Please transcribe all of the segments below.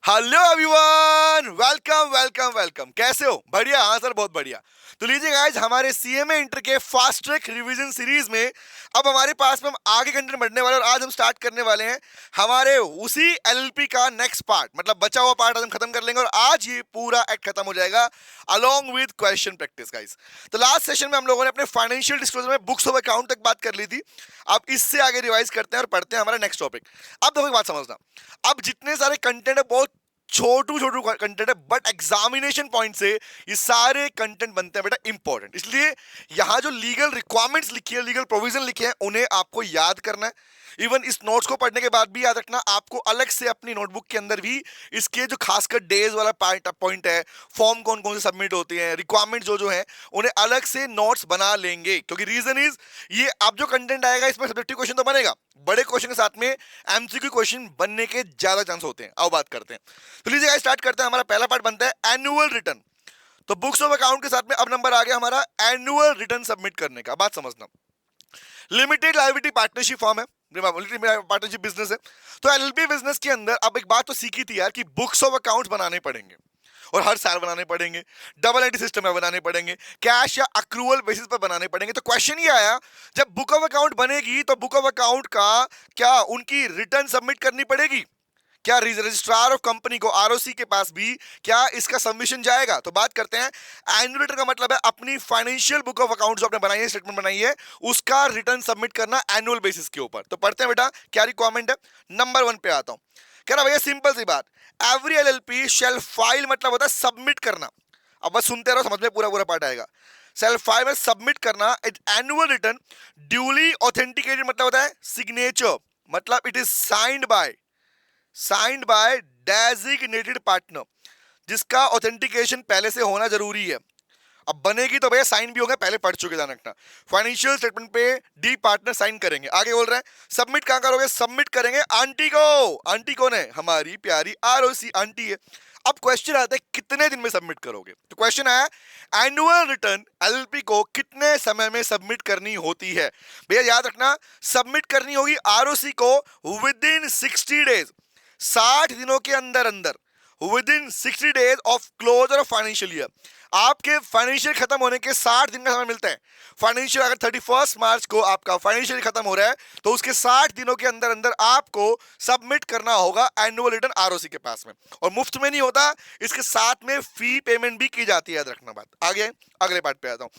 Hello everyone, welcome welcome welcome. कैसे हो? बढ़िया? हाँ सर, बहुत बढ़िया। तो लीजिए गाइज, हमारे सीएमए इंटर के फास्ट ट्रैक रिवीजन सीरीज में अब हमारे पास में हम आगे कंटेंट बढ़ने वाले हैं और आज हम स्टार्ट करने वाले हैं हमारे उसी एलएलपी का नेक्स्ट पार्ट। मतलब बचा हुआ पार्ट आज हम खत्म कर लेंगे और आज ये पूरा एक्ट खत्म हो जाएगा along with question practice guys. तो लास्ट सेशन में हम लोगों ने अपने फाइनेंशियल डिस्क्लोजर में बुक्स ऑफ अकाउंट तक बात कर ली थी। अब इससे आगे रिवाइज करते हैं और पढ़ते हैं हमारा नेक्स्ट टॉपिक। अब देखो एक बात समझना, अब जितने सारे कंटेंट है बहुत छोटू छोटू कंटेंट है, बट एग्जामिनेशन पॉइंट से ये सारे कंटेंट बनते हैं बेटा इंपॉर्टेंट। इसलिए यहां जो लीगल रिक्वायरमेंट्स लिखी है, लीगल प्रोविजन लिखे हैं, उन्हें आपको याद करना है। इवन इस नोट्स को पढ़ने के बाद भी याद रखना, आपको अलग से अपनी नोटबुक के अंदर भी इसके जो खासकर डेज वाला पॉइंट है, फॉर्म कौन कौन से सबमिट होते हैं, रिक्वायरमेंट जो जो है, उन्हें अलग से नोट्स बना लेंगे। क्योंकि रीजन इज ये अब जो कंटेंट आएगा इसमें सब्जेक्टिव क्वेश्चन तो बनेगा, बड़े क्वेश्चन के साथ में एमसीक्यू क्वेश्चन बनने के ज्यादा चांस होते हैं। अब बात करते हैं, तो लीजिए स्टार्ट करते हैं। हमारा पहला पार्ट बनता है एनुअल रिटर्न। तो बुक्स ऑफ अकाउंट के साथ में अब नंबर आ गया हमारा एनुअल रिटर्न सबमिट करने का। बात समझना, लिमिटेड लायबिलिटी पार्टनरशिप फॉर्म है, पार्टनरशिप बिजनेस है। तो एलएलपी बिजनेस के अंदर अब एक बात तो सीखी थी यार कि बुक्स ऑफ अकाउंट बनाने पड़ेंगे और हर साल बनाने पड़ेंगे, डबल एंट्री सिस्टम में बनाने पड़ेंगे, कैश या अक्रूवल बेसिस पर बनाने पड़ेंगे। तो क्वेश्चन ये आया, जब बुक ऑफ अकाउंट बनेगी तो बुक ऑफ अकाउंट का क्या उनकी रिटर्न सबमिट करनी पड़ेगी? क्या रजिस्ट्रार ऑफ कंपनी को आरओसी के पास भी क्या इसका सबमिशन जाएगा? तो बात करते हैं, एनुअल रिटर्न का मतलब है अपनी फाइनेंशियल बुक ऑफ अकाउंट जो आपने बनाई है, स्टेटमेंट बनाई है, उसका रिटर्न सबमिट करना एनुअल बेसिस के ऊपर। तो पढ़ते हैं बेटा क्या रिक्वायरमेंट है। नंबर 1 पे आता हूं, कह रहा भैया सिंपल सी बात, एवरी एलएलपी शेल फाइल मतलब होता है सबमिट करना। अब बस सुनते रहो, समझ में पूरा पूरा पार्ट आएगा। सेल्फ फाइल में सबमिट करना एनुअल रिटर्न ड्यूली ऑथेंटिकेटेड मतलब होता है सिग्नेचर, मतलब it is signed by designated partner, जिसका ऑथेंटिकेशन पहले से होना जरूरी है। अब बनेगी तो भैया साइन भी होगा, पहले पढ़ चुके ध्यान रखना। फाइनेंशियल स्टेटमेंट पे डी पार्टनर साइन करेंगे। आगे बोल रहे हैं सबमिट कहां करोगे? सबमिट करेंगे आंटी को। आंटी कौन है? हमारी प्यारी आरओसी आंटी है। अब क्वेश्चन आता है कितने दिन में सबमिट करोगे? तो क्वेश्चन आया एनुअल रिटर्न एलएलपी को कितने समय में सबमिट करनी होती है? भैया याद रखना, सबमिट करनी होगी आरओसी को विद इन 60 डेज, 60 दिनों के अंदर अंदर, within 60 days of closure of financial year. आपके फाइनेंशियल खत्म होने के 60 दिन का समय मिलता है। फाइनेंशियल अगर 31 मार्च को आपका फाइनेंशियल खत्म हो रहा है तो उसके 60 दिनों के अंदर अंदर आपको सबमिट करना होगा एनुअल रिटर्न आरओसी के पास में। और मुफ्त में नहीं होता, इसके साथ में फी पेमेंट भी की जाती है, याद रखना बात। आगे अगले पार्ट पे आता हूं।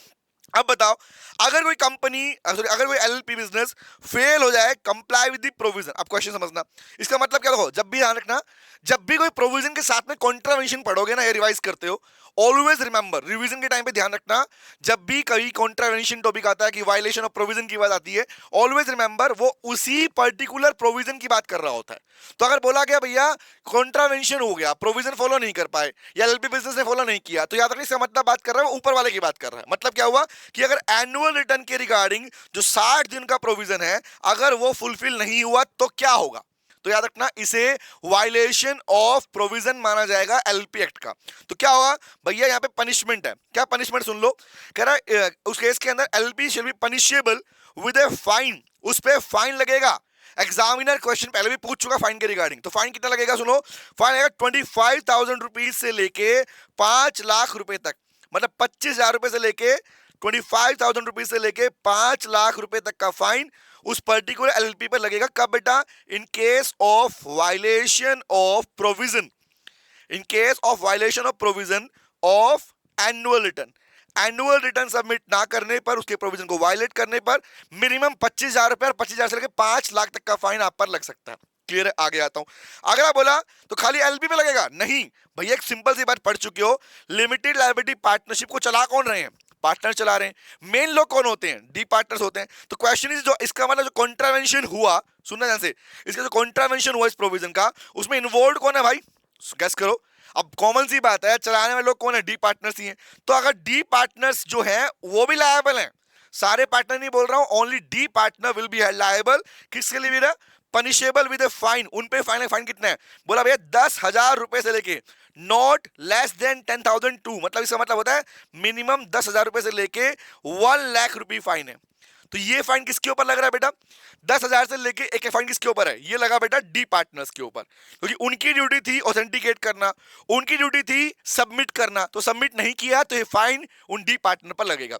अब बताओ, अगर कोई कंपनी अगर कोई एलएलपी बिजनेस फेल हो जाए कंप्लाई विद द प्रोविजन। अब क्वेश्चन समझना, इसका मतलब क्या? देखो, जब भी ध्यान रखना, जब भी कोई प्रोविजन के साथ में कॉन्ट्रावेंशन पढ़ोगे ना या रिवाइज करते हो, ऑलवेज रिमेंबर, रिवीजन के टाइम पे ध्यान रखना, जब भी कभी कॉन्ट्रावेंशन टॉपिक आता है कि वायलेशन ऑफ प्रोविजन की बात आती है, ऑलवेज रिमेंबर वो उसी पर्टिकुलर प्रोविजन की बात कर रहा होता है। तो अगर बोला गया भैया कॉन्ट्रावेंशन हो गया, प्रोविजन फॉलो नहीं कर पाए या एलएलपी बिजनेस ने फॉलो नहीं किया, तो याद रखना इसका मतलब बात कर रहा है ऊपर वाले की बात कर रहा है। मतलब क्या हुआ कि अगर एनुअल रिटर्न के रिगार्डिंग जो 60 दिन का प्रोविजन है, अगर वो फुलफिल नहीं हुआ तो क्या होगा? तो याद रखना इसे वायलेशन ऑफ प्रोविजन माना जाएगा एलएलपी एक्ट का। तो क्या होगा भैया? यहाँ पे पनिशमेंट है। क्या पनिशमेंट? सुन लो, कह रहा है उस केस के अंदर LLP shall be punishable with a fine, उस पे फाइन लगेगा। एग्जामिनर क्वेश्चन पहले भी पूछ चुका फाइन के रिगार्डिंग, तो फाइन कितना लगेगा? सुनो, फाइन लगेगा 25,000 रुपीज से लेके 5 लाख रुपए तक, मतलब 25,000 रुपए से लेके 25,000 रुपीज से लेके 5 लाख रुपए तक का फाइन उस पर्टिकुलर एलएलपी पर लगेगा। कब बेटा? In case of violation of provision, in case of violation of provision of annual return. Annual return submit ना करने पर, उसके प्रोविजन को वायलेट करने पर मिनिमम 25,000 रुपए और 25,000 से लेकर 5 लाख तक का फाइन आप पर लग सकता है। क्लियर है? आगे आता हूं। अगर आप बोला तो खाली एलएलपी पे लगेगा? नहीं भैया, एक सिंपल सी बात पढ़ चुके हो, लिमिटेड लायबिलिटी पार्टनरशिप को चला कौन रहे हैं? पार्टनर चला रहे हैं। मेन लोग कौन होते हैं? डी पार्टनर्स होते हैं। तो क्वेश्चन इज, जो इसका मतलब जो कॉन्ट्रावेंशन हुआ, सुनना ध्यान से, इसका जो कॉन्ट्रावेंशन हुआ इस प्रोविजन का, उसमें इन्वॉल्व कौन है भाई? गैस करो। अब कॉमन सी बात है, चलाने वाले लोग कौन है? डी पार्टनर्स ही हैं। तो अगर डी पार्टनर्स जो हैं वो भी लायबल हैं, सारे पार्टनर नहीं बोल रहा हूं, only D partner will be liable. किसके लिए भी? Punishable with a fine. उन पे फाइन कितना है? बोला भैया 10,000 रुपए से लेके नॉट लेस देन 10,002, मतलब इसका मतलब होता है मिनिमम 10,000 रुपए से लेके 1 लाख रुपए फाइन है। तो ये फाइन किसके ऊपर लग रहा है बेटा? 10,000 से लेके एक फाइन किसके ऊपर है? ये लगा बेटा डी पार्टनर्स के ऊपर, क्योंकि उनकी ड्यूटी थी ऑथेंटिकेट करना, उनकी ड्यूटी थी सबमिट करना, तो सबमिट नहीं किया तो ये फाइन उन डी पार्टनर पर लगेगा।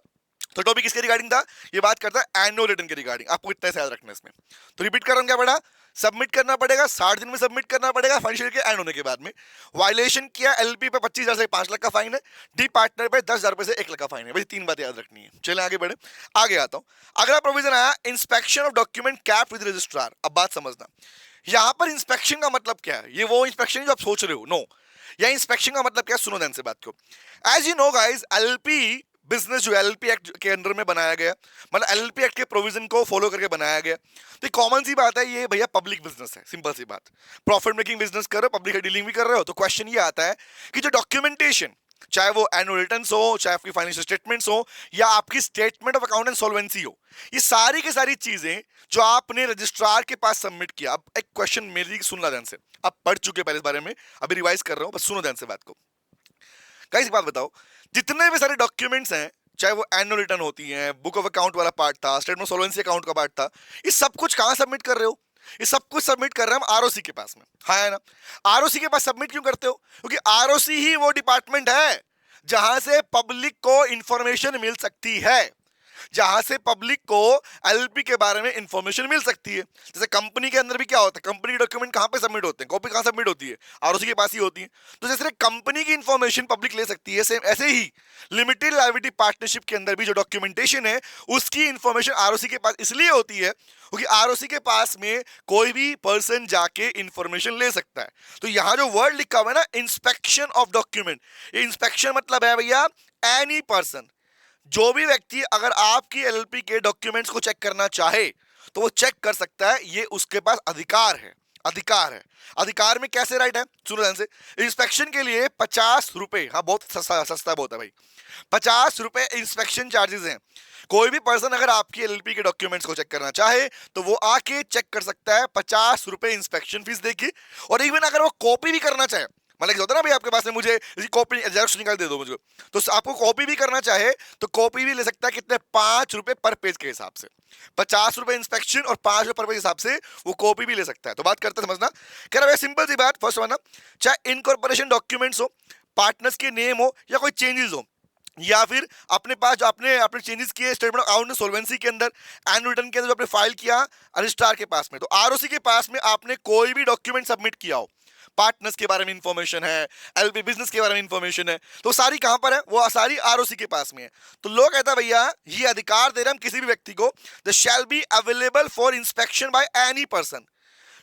तो टॉपिक किसके रिगार्डिंग था? ये बात करता है एनुअल रिटर्न के रिगार्डिंग। आपको इतना याद रखना है इसमें। तो रिपीट कर रहा हूं, क्या बेटा? सबमिट करना पड़ेगा, 60 दिन में सबमिट करना पड़ेगा फाइनेंशियल के एंड होने के बाद में। वायलेशन किया एलपी पे 25,000 से 5 लाख का फाइन है, डी पार्टनर पे 10,000 रुपए से 1 लाख का फाइन है। भाई 3 बातें याद रखनी है। चले आगे बढ़े, आगे आता हूं। अगला प्रोविजन आया inspection of document cap with registrar. अब बात समझना, यहां पर इंस्पेक्शन का मतलब क्या है? ये वो इंस्पेक्शन जो आप सोच रहे हो? नो, या इंस्पेक्शन का मतलब क्या? सुनो ध्यान से बात को। As you know guys, LLP business जो एलपी एक्ट के अंडर में बनाया गया, मतलब एलपी एक्ट के प्रोविजन को फॉलो करके बनाया गया। तो कॉमन सी बात है, ये भैया पब्लिक बिजनेस है, सिंपल सी बात। प्रॉफिट मेकिंग बिजनेस कर रहे हो, पब्लिक डीलिंग भी कर रहे हो, तो क्वेश्चन ये आता है कि जो डॉक्यूमेंटेशन, चाहे वो एनुअल रिटर्न्स हो, चाहे आपकी फाइनेंशियल स्टेटमेंट्स हो, या आपकी statement of account and solvency हो, ये सारी की सारी चीजें जो आपने रजिस्ट्रार के पास सबमिट किया। अब एक क्वेश्चन मेरी सुनना ध्यान से, आप पढ़ चुके पहले इस बारे में, अभी रिवाइज कर रहा हूं, बस सुनो ध्यान से बात को। गाइस एक बात बताओ, जितने भी सारे डॉक्यूमेंट्स हैं, चाहे वो एनुअल रिटर्न होती है, बुक ऑफ अकाउंट वाला पार्ट था, स्टेटमेंट सॉल्वेंसी अकाउंट का पार्ट था, ये सब कुछ कहां सबमिट कर रहे हो? ये सब कुछ सबमिट कर रहे हैं हम आरओसी के पास में, हाँ है ना? आरओसी के पास सबमिट क्यों करते हो? क्योंकि आरओसी ही वो डिपार्टमेंट है जहां से पब्लिक को इंफॉर्मेशन मिल सकती है, जहां से पब्लिक को एलपी के बारे में इंफॉर्मेशन मिल सकती है। जैसे कंपनी के अंदर भी क्या होता है, कंपनी डॉक्यूमेंट कहां पे सबमिट होते हैं, कॉपी कहां सबमिट होती है? आरओसी के पास ही होती है। तो जैसे कंपनी की इंफॉर्मेशन पब्लिक ले सकती है, सेम ऐसे ही लिमिटेड लायबिलिटी पार्टनरशिप के अंदर भी जो डॉक्यूमेंटेशन है उसकी इंफॉर्मेशन आरओसी के पास इसलिए होती है क्योंकि आरओसी के पास में कोई भी पर्सन जाके इंफॉर्मेशन ले सकता है। तो यहां जो वर्ड लिखा हुआ है ना, इंस्पेक्शन ऑफ डॉक्यूमेंट, ये इंस्पेक्शन मतलब है भैया एनी पर्सन, जो भी व्यक्ति अगर आपकी एलएलपी के डॉक्यूमेंट्स को चेक करना चाहे तो वो चेक कर सकता है, ये उसके पास अधिकार है। अधिकार है, अधिकार में कैसे राइट है? सुनो ध्यान से। इंस्पेक्शन के लिए 50 रुपए, हाँ बहुत सस्ता बहुत है भाई, 50 रुपए इंस्पेक्शन चार्जेस हैं। कोई भी पर्सन अगर आपकी एलएलपी के डॉक्यूमेंट्स को चेक करना चाहे तो वो आके चेक कर सकता है, 50 रुपए इंस्पेक्शन फीस देके। और इवन अगर वो कॉपी भी करना चाहे, मतलब होता है ना भाई आपके पास में मुझे कॉपी जेरॉक्स निकाल दे दो मुझे, तो आपको कॉपी भी करना चाहे तो कॉपी भी ले सकता है। कितने? 5 रुपए पर पेज के हिसाब से, 50 रुपए इंस्पेक्शन और 5 रुपए पर पेज के हिसाब से वो कॉपी भी ले सकता है। तो बात करते समझना, कह रहा है सिंपल सी बात। फर्स्ट समझना, चाहे इनकॉर्पोरेशन डॉक्यूमेंट्स हो, पार्टनर्स के नेम हो, या कोई चेंजेस हो, या फिर अपने पास जो आपने अपने चेंजेस किए स्टेटमेंट ऑफ अकाउंट सोल्वेंसी के अंदर, एनुअल रिटर्न के अंदर जो आपने फाइल किया रजिस्ट्रार के पास में, तो आरओसी के पास में आपने कोई भी डॉक्यूमेंट सबमिट किया हो, पार्टनर्स के बारे में इंफॉर्मेशन है, एलपी बिजनेस के बारे में इंफॉर्मेशन है, तो सारी कहां पर है? वो सारी आरओसी के पास में है। तो लोग कहता है भैया ये अधिकार दे रहे हम किसी भी व्यक्ति को, the shall be available for inspection by any person.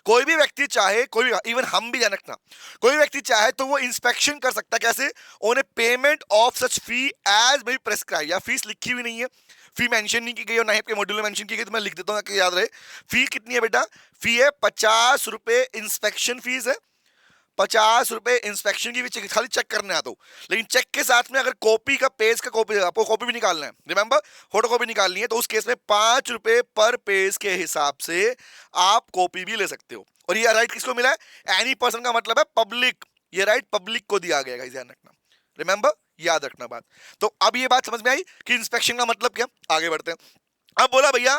कोई भी व्यक्ति चाहे, कोई भी, इवन हम भी, जानना, कोई व्यक्ति चाहे तो वो इंस्पेक्शन कर सकता है। कैसे? On a payment of such fee as may be prescribe. या फीस लिखी हुई नहीं है, फी मेंशन नहीं की गई और ना ही आपके मॉड्यूल में मेंशन की गई, तो मैं लिख देता हूं कि याद रहे। फी कितनी है बेटा? फी है 50 रुपए इंस्पेक्शन फीस है, 50 रुपए इंस्पेक्शन की भी खाली चेक करने आता हूं। लेकिन चेक के साथ में अगर कॉपी का पेज का कॉपी, आपको कॉपी भी निकालना है, रिमेंबर फोटो कॉपी निकालनी है, तो उस केस में 5 रुपए पर पेज के हिसाब से आप कॉपी भी ले सकते हो। और ये राइट किसको मिला है? एनी पर्सन का मतलब है पब्लिक, ये राइट पब्लिक को दिया गया है, ध्यान रखना, रिमेंबर, याद रखना बात। तो अब ये बात समझ में आई कि इंस्पेक्शन का मतलब क्या। आगे बढ़ते हैं। अब बोला भैया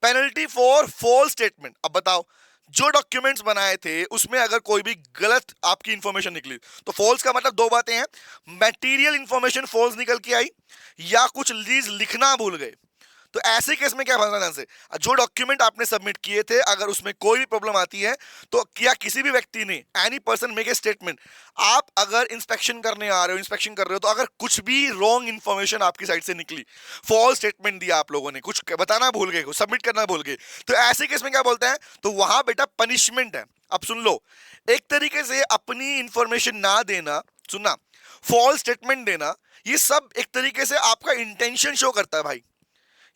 पेनल्टी फॉर फॉल्स स्टेटमेंट। अब बताओ, जो डॉक्यूमेंट्स बनाए थे उसमें अगर कोई भी गलत आपकी इंफॉर्मेशन निकली, तो फॉल्स का मतलब दो बातें हैं, मटेरियल इंफॉर्मेशन फॉल्स निकल के आई, या कुछ चीज लिखना भूल गए। तो ऐसे केस में क्या फंसना ध्यान से, जो डॉक्यूमेंट आपने सबमिट किए थे अगर उसमें कोई भी प्रॉब्लम आती है तो क्या किसी भी व्यक्ति ने, any person make a statement, आप अगर इंस्पेक्शन करने आ रहे हो, इंस्पेक्शन कर रहे हो, तो अगर कुछ भी रॉन्ग इंफॉर्मेशन आपकी साइड से निकली, फॉल्स स्टेटमेंट दिया आप लोगों ने, कुछ बताना भूल गए, कुछ सबमिट करना भूल गए, तो ऐसे केस में क्या बोलते हैं? तो वहां बेटा पनिशमेंट है। अब सुन लो, एक तरीके से अपनी इंफॉर्मेशन ना देना, सुनना, फॉल्स स्टेटमेंट देना, ये सब एक तरीके से आपका इंटेंशन शो करता है भाई।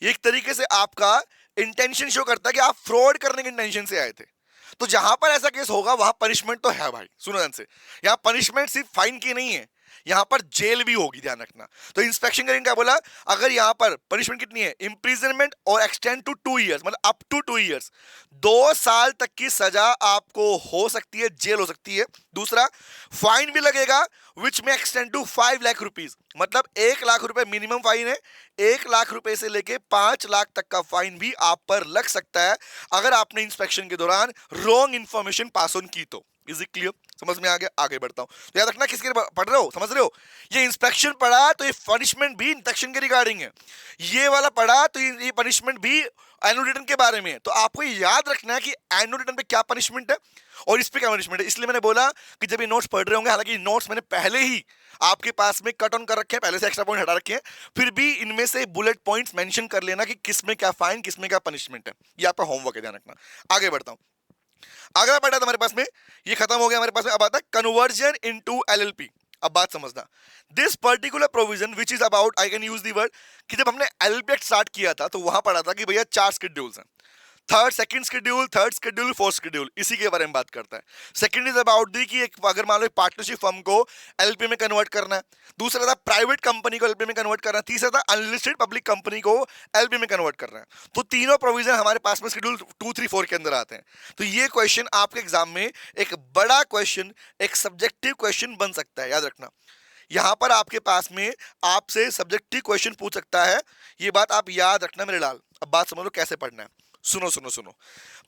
ये एक तरीके से आपका इंटेंशन शो करता है कि आप फ्रॉड करने के इंटेंशन से आए थे। तो जहां पर ऐसा केस होगा वहां पनिशमेंट तो है भाई। सुनो ध्यान से, यहां पनिशमेंट सिर्फ फाइन की नहीं है, यहाँ पर जेल भी होगी, ध्यान रखना। तो इंस्पेक्शन करेंगे, क्या बोला, अगर यहाँ पर पनिशमेंट कितनी है, इम्प्रिजनमेंट और एक्सटेंड टू 2 इयर्स, मतलब अप टू 2 इयर्स, 2 साल तक की सजा आपको हो सकती है, जेल हो सकती है। दूसरा, फाइन भी लगेगा विच में एक्सटेंड टू 5 लाख रुपीज, मतलब 1 लाख रुपए मिनिमम फाइन है, 1 लाख रुपए से लेके 5 लाख तक का फाइन भी आप पर लग सकता है अगर आपने इंस्पेक्शन के दौरान रॉन्ग इंफॉर्मेशन पास ऑन की तो। इज इट क्लियर, समझ में आ गया? आगे बढ़ता हूं। तो याद रखना किसके पढ़ रहे हो, समझ रहे हो, ये इंस्पेक्शन पढ़ा तो ये पनिशमेंट भी इंस्पेक्शन के रिगार्डिंग है, ये वाला पढ़ा तो ये पनिशमेंट भी एनुअल रिटर्न के बारे में है। तो आपको ये याद रखना है कि एनुअल रिटर्न पे क्या पनिशमेंट है और इस पे क्या पनिशमेंट है। इसलिए मैंने बोला कि जब ये नोट्स पढ़ रहे होंगे, हालांकि नोट्स मैंने पहले ही आपके पास में कट ऑन कर रखे हैं, पहले से एक्स्ट्रा पॉइंट हटा रखे हैं, फिर भी इनमें से बुलेट पॉइंट्स मेंशन कर लेना कि किसमें क्या फाइन, किसमें क्या पनिशमेंट है। ये आपका होमवर्क है, ध्यान रखना। आगे बढ़ता हूं। अगला पढ़ा था हमारे पास में, ये खत्म हो गया हमारे पास में। अब आता है कन्वर्जन इनटू एलएलपी। अब बात समझना, this particular provision which is about, I can use the word, कि जब हमने एलएलपी एक्ट स्टार्ट किया था तो वहां पढ़ा था कि भैया 4 शेड्यूल्स हैं, third second schedule fourth schedule, इसी के बारे में बात करता है। सेकंड इज अबाउट दी कि एक अगर मान लो पार्टनरशिप फर्म को एलपी में कन्वर्ट करना है, दूसरा था प्राइवेट कंपनी को एलपी में कन्वर्ट करना है, तीसरा था अनलिस्टेड पब्लिक कंपनी को एलपी में कन्वर्ट करना है। तो तीनों प्रोविजन हमारे पास में शेड्यूल 2, 3, 4 के अंदर आते हैं। तो ये क्वेश्चन आपके एग्जाम में एक बड़ा क्वेश्चन, एक सब्जेक्टिव क्वेश्चन बन सकता है, याद रखना। यहां पर आपके पास में आपसे सब्जेक्टिव क्वेश्चन पूछ सकता है, ये बात आप याद रखना मेरे लाल। अब बात समझ लो कैसे पढ़ना है, सुनो सुनो सुनो।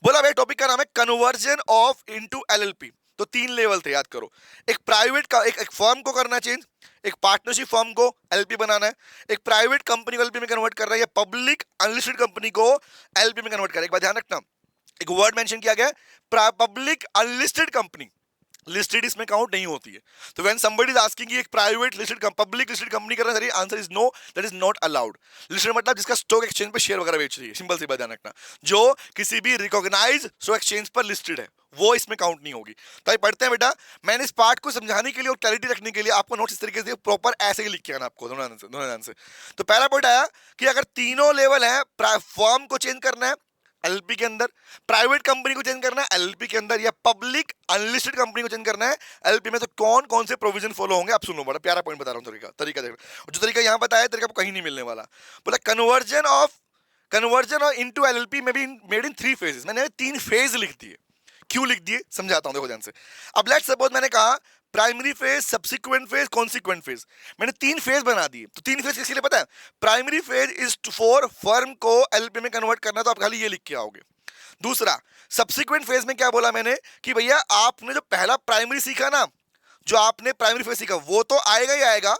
बोला भाई टॉपिक का नाम है कन्वर्जन ऑफ इनटू एलएलपी। तो 3 लेवल थे, याद करो। एक प्राइवेट का एक फर्म को करना चेंज, एक पार्टनरशिप फर्म को एलपी बनाना है, एक प्राइवेट कंपनी को एलपी में कन्वर्ट करना है, या पब्लिक अनलिस्टेड कंपनी को एलपी में कन्वर्ट करना है। एक बात ध्यान रखना, एक वर्ड मेंशन किया गया, पब्लिक अनलिस्टेड कंपनी, लिस्टेड इसमें काउंट नहीं होती है। तो व्हेन समबडी इज आस्किंग एक private listed public listed company करना है, answer is no, that is not allowed. Listed मतलब जिसका स्टॉक एक्सचेंज पे शेयर वगैरह बेच रही है, सिंपल सी बात ध्यान रखना। जो किसी भी रिकॉग्नाइज स्टॉक एक्सचेंज पर लिस्टेड है वो इसमें काउंट नहीं होगी। तो पढ़ते हैं बेटा, मैंने इस पार्ट को समझाने के लिए और क्लैरिटी रखने के लिए आपको नोट्स इस तरीके से प्रॉपर ऐसे ही लिख के आना आपको दोनों ध्यान से। तो पहला पॉइंट आया कि अगर तीनों लेवल है, फर्म को चेंज करना है एलपी के अंदर, प्राइवेट कंपनी को चेंज करना है एलपी के अंदर, या पब्लिक अनलिस्टेड कंपनी को चेंज करना है एलपी में, तो कौन कौन से प्रोविजन फॉलो होंगे आप सुनो। बड़ा प्यारा पॉइंट बता रहा हूं, तरीका देखना। जो तरीका यहां बताया तरीका आपको कहीं नहीं मिलने वाला। बोला कन्वर्जन इनटू एलएलपी में भी मेड इन 3 फेजेस। मैंने 3 फेज लिख दिए, क्यों लिख दिए समझाता हूं, देखो ध्यान से। अब लेट्स सपोज मैंने कहा primary phase, subsequent phase, consequent phase, मैंने 3 फेज बना दिए। तो 3 फेज किसके लिए पता है? Primary phase is for firm को एलपी में कन्वर्ट करना, तो आप खाली ये लिख के आओगे। दूसरा, सब्सिक्वेंट फेज में क्या बोला मैंने कि भैया आपने जो पहला प्राइमरी सीखा ना, जो आपने प्राइमरी फेज सीखा वो तो आएगा ही आएगा,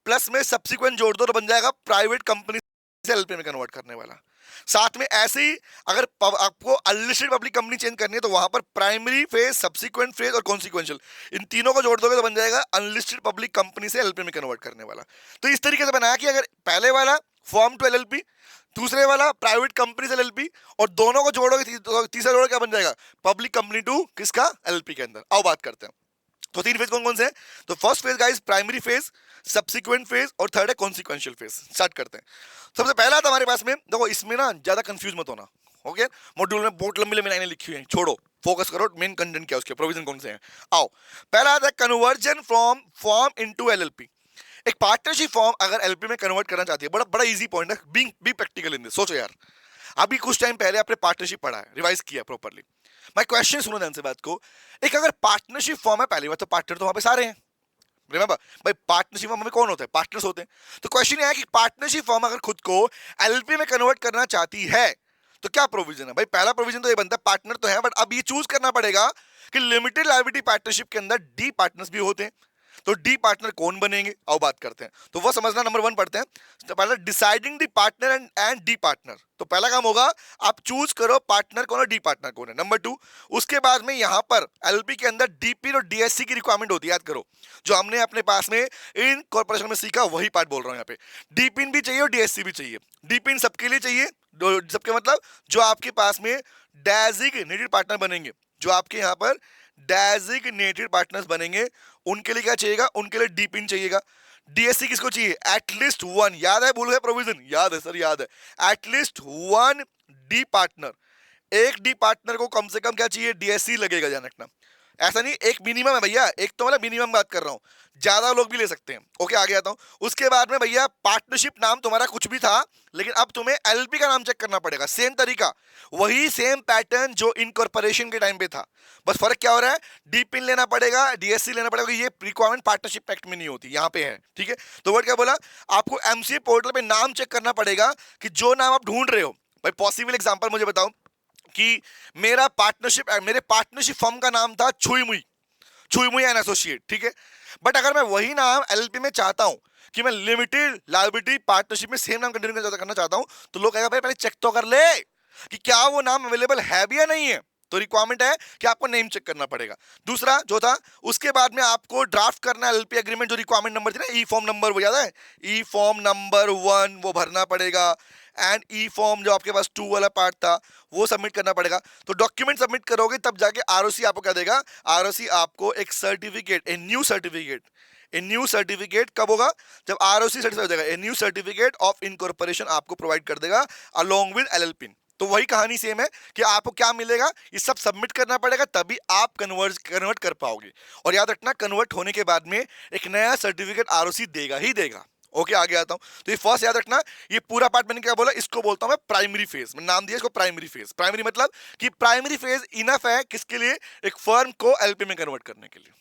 प्लस में सब्सिक्वेंट जोड़ दो तो बन जाएगा प्राइवेट कंपनी से एलपी में कन्वर्ट करने वाला। साथ में ऐसे ही अगर आपको अनलिस्टेड पब्लिक कंपनी चेंज करनी है तो वहां पर प्राइमरी फेज, सब्सिक्वेंट फेज और कॉन्सिक्वेंशियल, इन तीनों को जोड़ दोगे तो बन जाएगा अनलिस्टेड पब्लिक कंपनी से एलपी में कन्वर्ट करने वाला। तो इस तरीके से बनाया कि अगर पहले वाला फॉर्म टू एलएलपी, दूसरे वाला प्राइवेट कंपनी से एलएलपी, और दोनों को जोड़ोगे तीसरा जोड़ क्या बन जाएगा? पब्लिक कंपनी टू किसका? एलएलपी के अंदर। आओ बात करते हैं। तो 3 फेज कौन कौन से हैं? तो first phase guys primary phase, subsequent phase और थर्ड है कॉन्सिक्वेंशियल फेज। स्टार्ट करते हैं। सबसे पहला था हमारे पास में, देखो इसमें ना ज्यादा कंफ्यूज मत होना, ओके? मॉड्यूल में बहुत लंबी लंबी लाइनें लिखी हुई हैं, छोड़ो, फोकस करो मेन कंटेंट क्या है, उसके प्रोविजन कौन से हैं। आओ, पहला आता है conversion from form into LLP. एक पार्टनरशिप फॉर्म अगर एलपी में कन्वर्ट करना चाहती है, बड़ा बड़ा इजी पॉइंट है, बी प्रैक्टिकल इन दिस। सोचो यार, अभी कुछ टाइम पहले आपने पार्टनरशिप पढ़ा है, रिवाइज किया प्रॉपर्ली। मैं क्वेश्चन सुनो ध्यान से बात को। एक अगर पार्टनरशिप फॉर्म है, पहली बात तो पार्टनर तो वहां पे सारे हैं, रिमेंबर भाई, पार्टनरशिप फॉर्म में कौन होता है? पार्टनर्स होते हैं। तो क्वेश्चन ये है कि पार्टनरशिप फॉर्म अगर खुद को एलपी में कन्वर्ट करना चाहती है तो क्या प्रोविजन है? भाई पहला प्रोविजन तो ये बनता है पार्टनर तो है, बट अब ये चूज करना पड़ेगा कि लिमिटेड लायबिलिटी पार्टनरशिप के अंदर डी पार्टनर्स भी होते हैं। तो डी पार्टनर कौन बनेंगे, आओ बात करते हैं। तो वो समझना, नंबर 1 पढ़ते हैं। तो पहला deciding the partner and D partner. तो पहला काम होगा आप चूज करो पार्टनर कौन है, डी पार्टनर कौन है। नंबर 2, उसके बाद में यहां पर एलपी के अंदर डीपी और डीएससी की रिक्वायरमेंट होती है, याद करो। जो हमने अपने पास में इन कॉर्पोरेशन में सीखा वही पार्ट बोल रहा हूं यहाँ पे। डीपिन भी चाहिए और डीएससी भी चाहिए। डीपिन सबके लिए चाहिए, सबके मतलब जो आपके पास में डेजिग्नेटेड पार्टनर बनेंगे, जो आपके यहाँ पर डेजिग्नेटेड पार्टनर्स बनेंगे, उनके लिए क्या चाहिएगा? उनके लिए डी पिन चाहिएगा। डीएससी किसको चाहिए? एटलीस्ट 1, याद है, भूल गए प्रोविजन? याद है सर, याद है। एटलीस्ट 1 डी पार्टनर, एक डी पार्टनर को कम से कम क्या चाहिए? डीएससी लगेगा, ध्यान रखना। ऐसा नहीं, एक मिनिमम है भैया, एक तो मतलब मिनिमम बात कर रहा हूँ, ज्यादा लोग भी ले सकते हैं। ओके, आगे आता हूँ। उसके बाद में भैया पार्टनरशिप नाम तुम्हारा कुछ भी था, लेकिन अब तुम्हें एलएलपी का नाम चेक करना पड़ेगा। सेम तरीका, वही सेम पैटर्न जो इनकॉर्पोरेशन के टाइम पे था, बस फर्क क्या हो रहा है, डी पिन लेना पड़ेगा, डीएससी लेना पड़ेगा। ये रिक्वायरमेंट पार्टनरशिप एक्ट में नहीं होती, यहाँ पे है। ठीक है, तो वर्ड क्या बोला, आपको एमसीए पोर्टल पे नाम चेक करना पड़ेगा कि जो नाम आप ढूंढ रहे हो। भाई पॉसिबल एग्जांपल मुझे बताओ कि मेरे पार्टनरशिप फर्म का नाम था छुई मुई एंड एसोसिएट, ठीक है। बट अगर मैं वही नाम एलएलपी में चाहता हूं कि मैं लिमिटेड लायबिलिटी पार्टनरशिप में सेम नाम कंटिन्यू करना चाहता हूं, तो लोग कहेगा भाई पहले चेक तो कर ले कि क्या वो नाम अवेलेबल है भी या नहीं है। तो रिक्वायरमेंट है कि आपको नेम चेक करना पड़ेगा। दूसरा जो था, उसके बाद में आपको ड्राफ्ट करना है एलपी एग्रीमेंट, जो रिक्वायरमेंट नंबर थी ना, ई फॉर्म नंबर, वो याद है, ई फॉर्म नंबर 1 वो भरना पड़ेगा। एंड ई फॉर्म जो आपके पास 2 वाला पार्ट था वो सबमिट करना पड़ेगा। तो डॉक्यूमेंट सबमिट करोगे तब जाके आरओसी आपको क्या देगा, आरओसी आपको एक सर्टिफिकेट, ए न्यू सर्टिफिकेट कब होगा, जब आरओसी सर्टिफाइड हो जाएगा, ए न्यू सर्टिफिकेट ऑफ इनकॉर्पोरेशन आपको प्रोवाइड कर देगा अलोंग विद एलएलपी। तो वही कहानी सेम है कि आपको क्या मिलेगा, ये सब सबमिट करना पड़ेगा, तभी आप कन्वर्ट कर पाओगे। और याद रखना, कन्वर्ट होने के बाद में एक नया सर्टिफिकेट आरओसी देगा ही देगा। ओके, आगे आता हूं। तो ये फर्स्ट याद रखना, ये पूरा पार्ट मैंने क्या बोला, इसको बोलता हूं मैं प्राइमरी फेज, मैं नाम दिया इसको प्राइमरी फेज। प्राइमरी मतलब कि प्राइमरी फेज इनफ है किसके लिए, एक फर्म को एलपी में कन्वर्ट करने के लिए।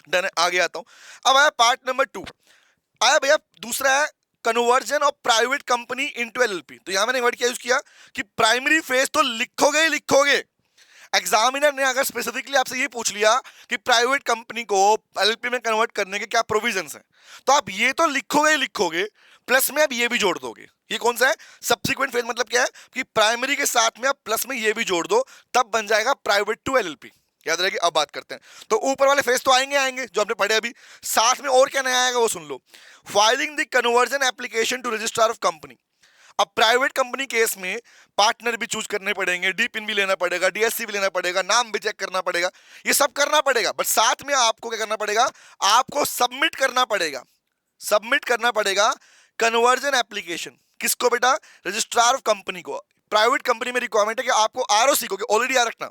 डन है, आगे आता हूं। अब आया पार्ट नंबर 2, आया भैया दूसरा है conversion of private company into LLP. तो यहां मैंने वर्ड क्या यूज किया कि प्राइमरी फेज तो लिखोगे ही लिखोगे। एग्जामिनर ने अगर स्पेसिफिकली आपसे ये पूछ लिया कि प्राइवेट कंपनी को एलएलपी में कन्वर्ट करने के क्या प्रोविजंस हैं, तो आप ये तो लिखोगे ही लिखोगे, प्लस में आप ये भी जोड़ दोगे। ये कौन सा है, सब्सिक्वेंट फेज। मतलब क्या है कि प्राइमरी के साथ में आप प्लस में ये भी जोड़ दो, तब बन जाएगा प्राइवेट टू एलएलपी। याद रहेगी। अब बात करते हैं, तो ऊपर वाले फेज तो आएंगे जो आपने पढ़े अभी, साथ में और क्या नया आएगा वो सुन लो। Filing the conversion application to registrar of company. अब प्राइवेट कंपनी केस में पार्टनर भी चूज करने पड़ेंगे, डी पिन भी लेना पड़ेगा, डीएससी भी लेना पड़ेगा, नाम भी चेक करना पड़ेगा, ये सब करना पड़ेगा। बट साथ में आपको क्या करना पड़ेगा, आपको सबमिट करना पड़ेगा कन्वर्जन एप्लीकेशन। किसको बेटा, रजिस्ट्रार ऑफ कंपनी को। प्राइवेट कंपनी में रिक्वायरमेंट है कि आपको आरओसी को, ऑलरेडी याद रखना,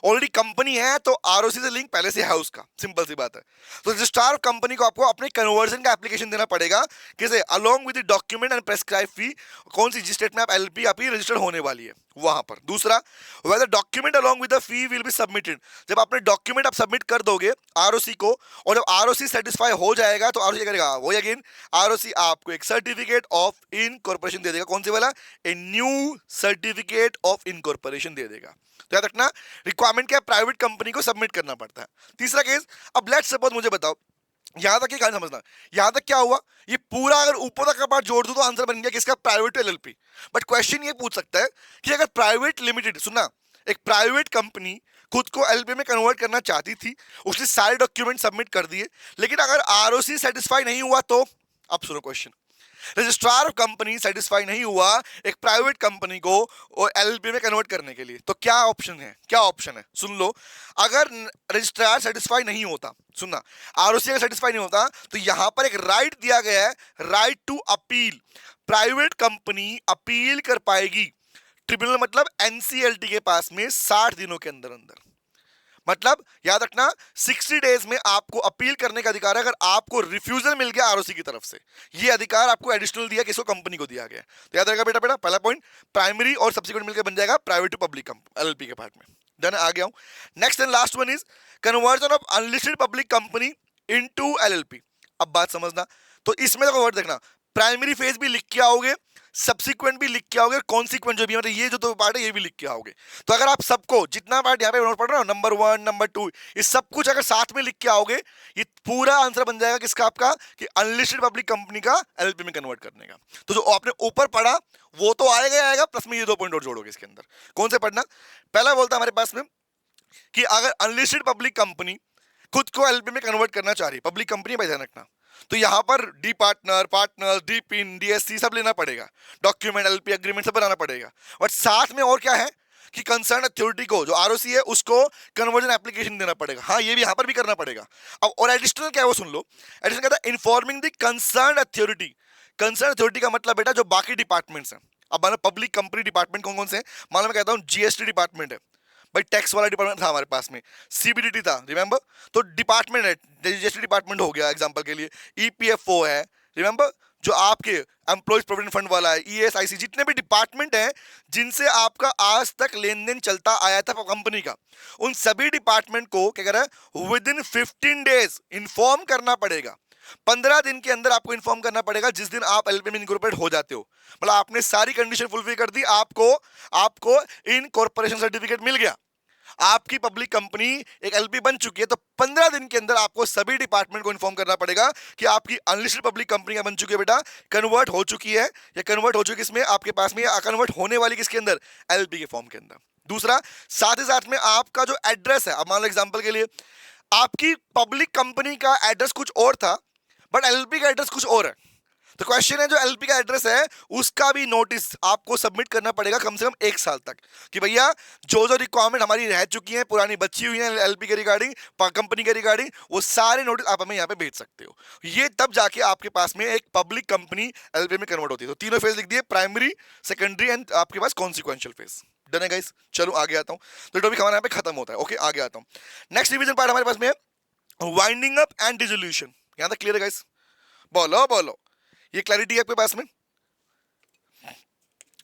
ऑलरेडी कंपनी है तो आरओसी से लिंक पहले से है उसका, सिंपल सी बात है। तो रजिस्ट्रार कंपनी को आपको अपने कन्वर्जन का एप्लीकेशन देना पड़ेगा, किसे, along with the document and prescribe fee. कौन सी, जिस स्टेट में आप एलएलपी आपकी रजिस्टर्ड होने वाली है वहां पर। दूसरा, whether document along with the fee will be submitted. जब अपने डॉक्यूमेंट आप सबमिट कर दोगे आरओसी को, और जब आरओसी सेटिस्फाई हो जाएगा तो आरओसी करेगा वो अगेन, आरओसी आपको एक सर्टिफिकेट ऑफ इनकॉर्पोरेशन दे देगा। कौन से वाला, a new certificate of incorporation दे देगा। तो याद रखना, रिक्वायरमेंट क्या है, प्राइवेट कंपनी को सबमिट करना पड़ता है। तीसरा केस, अब लेट्स सपोज, मुझे बताओ यहां तक कहानी समझना, यहां तक क्या हुआ, ये पूरा अगर ऊपर तक का पार्ट जोड़ दूं तो आंसर बन गया किसका, private to LLP. But question ये पूछ सकता है कि अगर प्राइवेट लिमिटेड, सुनना, एक प्राइवेट कंपनी खुद को एलएलपी में कन्वर्ट करना चाहती थी, उसने सारे डॉक्यूमेंट सबमिट कर दिए, लेकिन अगर आरओसी सेटिस्फाई नहीं हुआ तो, अब सुनो question, registrar of company satisfy नहीं हुआ एक प्राइवेट कंपनी को एलएलपी में कन्वर्ट करने के लिए, तो क्या ऑप्शन है, सुन लो। अगर रजिस्ट्रार सेटिस्फाई नहीं होता, सुनना, आरओसी अगर सेटिस्फाई नहीं होता, तो यहां पर एक राइट दिया गया है, right to appeal. Private company appeal कर पाएगी ट्रिब्यूनल, मतलब एनसीएलटी के पास में 60 दिनों के अंदर अंदर। मतलब याद रखना, 60 डेज में आपको अपील करने का अधिकार है अगर आपको रिफ्यूजल मिल गया आरओसी की तरफ से। ये अधिकार आपको एडिशनल दिया, किसको, कंपनी को दिया गया। तो याद रखा बेटा, पहला पॉइंट, प्राइमरी और सब्सिक्वेंट मिलकर बन जाएगा प्राइवेट टू पब्लिक एलएलपी के पार्ट में। डन, आ गया हूं। Next and last one is conversion of unlisted public company into LLP. अब बात समझना, तो इसमें देखो वर्ड देखना, प्राइमरी फेज भी लिख के आओगे, सब्सिक्वेंट भी लिख के आओगे, कॉन्सिक्वेंट जो भी, मतलब ये जो दो पार्ट है ये भी लिख के आओगे। तो अगर आप सबको, जितना पार्ट यहाँ पे नोट पढ़ रहे हो, नंबर 1 नंबर 2, ये सब कुछ अगर साथ में लिख के आओगे, ये पूरा आंसर बन जाएगा किसका, आपका, कि अनलिस्टेड पब्लिक कंपनी का एलएलपी में कन्वर्ट करने का। तो जो आपने ऊपर पढ़ा वो तो आएगा, प्लस में ये 2 पॉइंट और जोड़ोगे इसके अंदर। कौन से पढ़ना, पहला बोलता हमारे पास में कि अगर अनलिस्टेड पब्लिक कंपनी खुद को एलएलपी में कन्वर्ट करना चाह रही, पब्लिक कंपनी भाई ध्यान रखना, तो यहां पर D partner, D pin, DSC सब लेना पड़ेगा, डॉक्यूमेंट, एलएलपी एग्रीमेंट सब बनाना पड़ेगा। बट साथ में और क्या है कि कंसर्न अथॉरिटी को, जो आरओसी है, उसको कन्वर्जन एप्लीकेशन देना पड़ेगा। हाँ, ये भी यहां पर भी करना पड़ेगा। अब और एडिशनल क्या है वो सुन लो। एडिशनल कहता है informing the concern authority. Concern authority का मतलब बेटा जो बाकी डिपार्टमेंट्स हैं। अब मानो पब्लिक कंपनी डिपार्टमेंट कौन कौन से हैं, मानो मैं कहता हूं जीएसटी डिपार्टमेंट है, भाई टैक्स वाला डिपार्टमेंट था हमारे पास में, सीबीडीटी था, रिमेंबर। तो डिपार्टमेंट है, रजिस्ट्री डिपार्टमेंट हो गया एग्जांपल के लिए, ईपीएफओ है, रिमेंबर, जो आपके एम्प्लॉयज प्रोविडेंट फंड वाला है, ईएसआईसी, जितने भी डिपार्टमेंट हैं जिनसे आपका आज तक लेन देन चलता आया था कंपनी का, उन सभी डिपार्टमेंट को क्या कह रहा है, विद इन 15 डेज इन्फॉर्म करना पड़ेगा। 15 दिन के अंदर आपको इन्फॉर्म करना पड़ेगा जिस दिन आप एलपी में इनकॉर्पोरेट हो जाते हो, मतलब आपने सारी कंडीशन फुलफिल कर दी, आपको आपको इनकॉर्पोरेशन सर्टिफिकेट मिल गया, आपकी पब्लिक कंपनी एक एलपी बन चुकी है। तो 15 दिन के अंदर आपको सभी डिपार्टमेंट को इन्फॉर्म करना पड़ेगा कि आपकी अनलिस्टेड पब्लिक कंपनी बन चुकी है बेटा, कन्वर्ट हो चुकी है, या कन्वर्ट हो चुकी है इसमें आपके पास में, या कन्वर्ट होने वाली किसके अंदर, एलपी के फॉर्म के अंदर। दूसरा, साथ ही साथ में आपका जो एड्रेस है, अब मान लो एग्जांपल के लिए आपकी पब्लिक कंपनी का एड्रेस कुछ और था बट एलपी का एड्रेस कुछ और है, तो क्वेश्चन है जो एलपी का एड्रेस है उसका भी नोटिस आपको सबमिट करना पड़ेगा कम से कम 1 साल तक, कि भैया जो जो रिक्वायरमेंट हमारी रह चुकी है, पुरानी बची हुई है एलपी के रिगार्डिंग, कंपनी के रिगार्डिंग, वो सारे नोटिस आप हमें यहाँ पे भेज सकते हो। ये तब जाके आपके पास में एक पब्लिक कंपनी एलपी में कन्वर्ट होती है। तो तीनों फेज लिख दिए, प्राइमरी, सेकेंडरी एंड आपके पास कॉन्सिक्वेंशियल फेज। डन है गाइस, चलो आगे आता हूँ। तो टॉपिक हमारे यहाँ पे खत्म होता है। ओके, आगे आता हूँ। नेक्स्ट डिवीजन पार्ट हमारे पास में वाइंडिंग अप एंड डिसोल्यूशन। यहाँ तक क्लियर है गाइस? बोलो बोलो, ये क्लैरिटी है आपके पास में?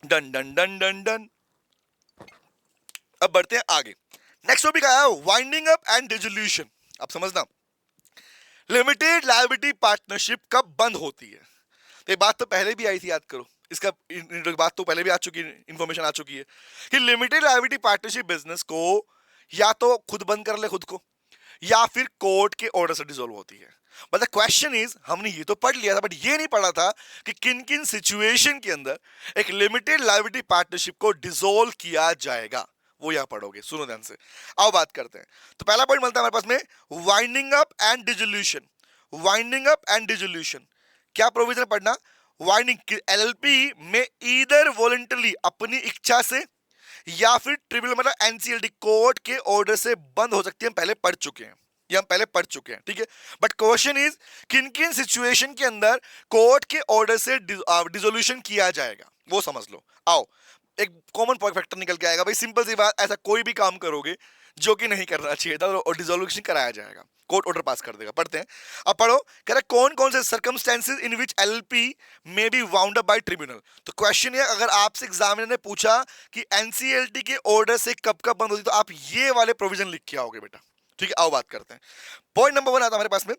Done done done done done. अब बढ़ते हैं आगे। नेक्स्ट टॉपिक आया वाइंडिंग अप एंड डिसोल्यूशन। अब समझना, लिमिटेड लायबिलिटी पार्टनरशिप कब बंद होती है? तो ये बात तो पहले भी आई थी, याद करो, इसका बात तो पहले भी आ चुकी है, इंफॉर्मेशन आ चुकी है कि लिमिटेड लायबिलिटी पार्टनरशिप बिजनेस को या तो खुद बंद कर ले खुद को, या फिर कोर्ट के ऑर्डर से डिसॉल्व होती है। बट द क्वेश्चन इज, हमने ये तो पढ़ लिया था बट ये नहीं पढ़ा था कि किन किन सिचुएशन के अंदर एक लिमिटेड लायबिलिटी पार्टनरशिप को डिसॉल्व किया जाएगा, वो यहां पढ़ोगे, सुनो ध्यान से। आओ बात करते हैं। तो पहला पॉइंट मिलता है हमारे पास में winding up and dissolution. Winding up and dissolution क्या प्रोविजन पढ़ना, वाइंडिंग एलएलपी में ईदर वॉलंटरली अपनी इच्छा से या फिर ट्रिब्यूनल मतलब एनसीएलटी कोर्ट के ऑर्डर से बंद हो सकती है, हम पहले पढ़ चुके हैं, ये हम पहले पढ़ चुके हैं, ठीक है। बट क्वेश्चन इज किन किन सिचुएशन के अंदर कोर्ट के ऑर्डर से डिसोल्यूशन किया जाएगा, वो समझ लो। आओ, एक कॉमन पॉइंट फैक्टर निकल के आएगा भाई, सिंपल सी बात, ऐसा कोई भी काम करोगे जो कि नहीं करना चाहिए था और डिसोल्यूशन कराया जाएगा, कोर्ट ऑर्डर पास कर देगा। पढ़ते हैं, अब पढ़ो, कह रहा कौन कौन से circumstances in which LP may be wound up by tribunal. तो क्वेश्चन है, अगर आपसे एग्जामिनर ने पूछा कि एनसीएलटी के ऑर्डर से कब कब बंद होती, तो आप ये वाले प्रोविजन लिख के आओगे बेटा, ठीक है। आओ बात करते हैं। पॉइंट नंबर 1 आता है हमारे पास में,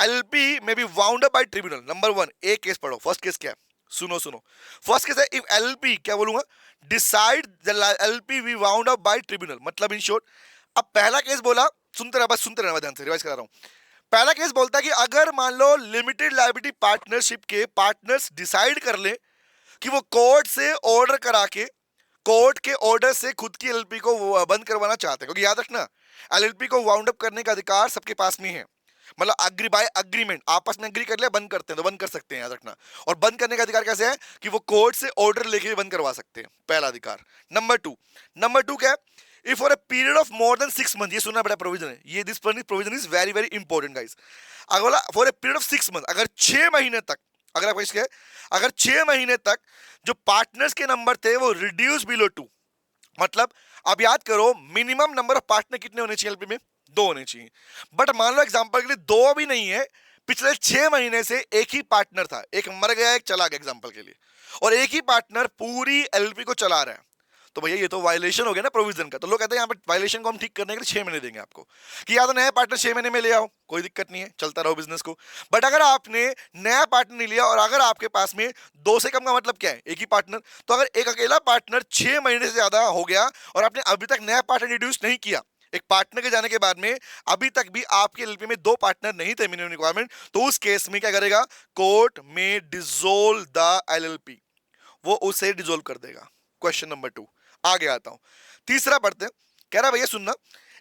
एलपी में be wound up by tribunal. Number 1 एक केस पढ़ो, फर्स्ट केस क्या है, सुनो सुनो। फर्स्ट केस है, इफ एलपी, क्या बोलूंगा, decide the LLP be wound up by tribunal, मतलब इन शॉर्ट। अब पहला केस बोला, सुनते रहो, बस सुनते रहना, ध्यान से रिवाइज करा रहा हूं। पहला केस बोलता है कि अगर मान लो लिमिटेड लायबिलिटी पार्टनरशिप के पार्टनर्स डिसाइड कर ले कि वो कोर्ट से ऑर्डर करा के, कोर्ट के ऑर्डर से खुद की एलएलपी को बंद करवाना चाहते हैं, क्योंकि याद रखना एलएलपी को वाउंड अप करने का अधिकार सबके पास में है, मतलब अग्री बाय अग्रीमेंट, आपस में अग्री कर लिया बंद करते हैं तो बंद कर सकते हैं, याद रखना। और बंद करने का अधिकार कैसे है कि वो कोर्ट से ऑर्डर लेके भी बंद करवा सकते हैं, पहला अधिकार। नंबर टू क्या है, if for a period of more than 6 month, ये सुनना बड़ा प्रोविजन है, ये this provision is very very important guys. अगर बोला for a period of 6 month, अगर 6 महीने तक, अगर आपको इसके अगर 6 महीने तक जो पार्टनर्स के नंबर थे वो रिड्यूस बिलो 2, मतलब अब याद करो मिनिमम नंबर ऑफ पार्टनर कितने होने चाहिए एलपी में, 2 होने चाहिए। बट मान लो एग्जांपल के लिए 2 भी नहीं है, पिछले 6 महीने से एक ही पार्टनर था, एक मर गया एक चला गया एग्जांपल के लिए, और एक ही पार्टनर पूरी एलपी को चला रहा है, तो भैया ये तो वायलेशन हो गया ना प्रोविजन का। तो लोग कहते हैं यहाँ पर वायलेशन को हम ठीक करने के लिए 6 महीने देंगे आपको, कि या तो नया पार्टनर 6 महीने में ले आओ, कोई दिक्कत नहीं है, चलता रहो बिजनेस को। बट अगर आपने नया पार्टनर नहीं लिया और अगर आपके पास में 2 से कम का मतलब क्या है, एक ही पार्टनर, तो अगर एक अकेला पार्टनर 6 महीने से ज्यादा हो गया और आपने अभी तक नया पार्टनर इंट्रोड्यूस नहीं किया, एक पार्टनर के जाने के बाद में अभी तक भी आपके एलपी में 2 पार्टनर नहीं थे मिनिमम रिक्वायरमेंट, तो उस केस में क्या करेगा, कोर्ट में डिसोल्व द एलएलपी, वो उसे डिसोल्व कर देगा। क्वेश्चन नंबर 2, आगे आता हूं, तीसरा पढ़ते हैं। कह रहा भैया सुनना,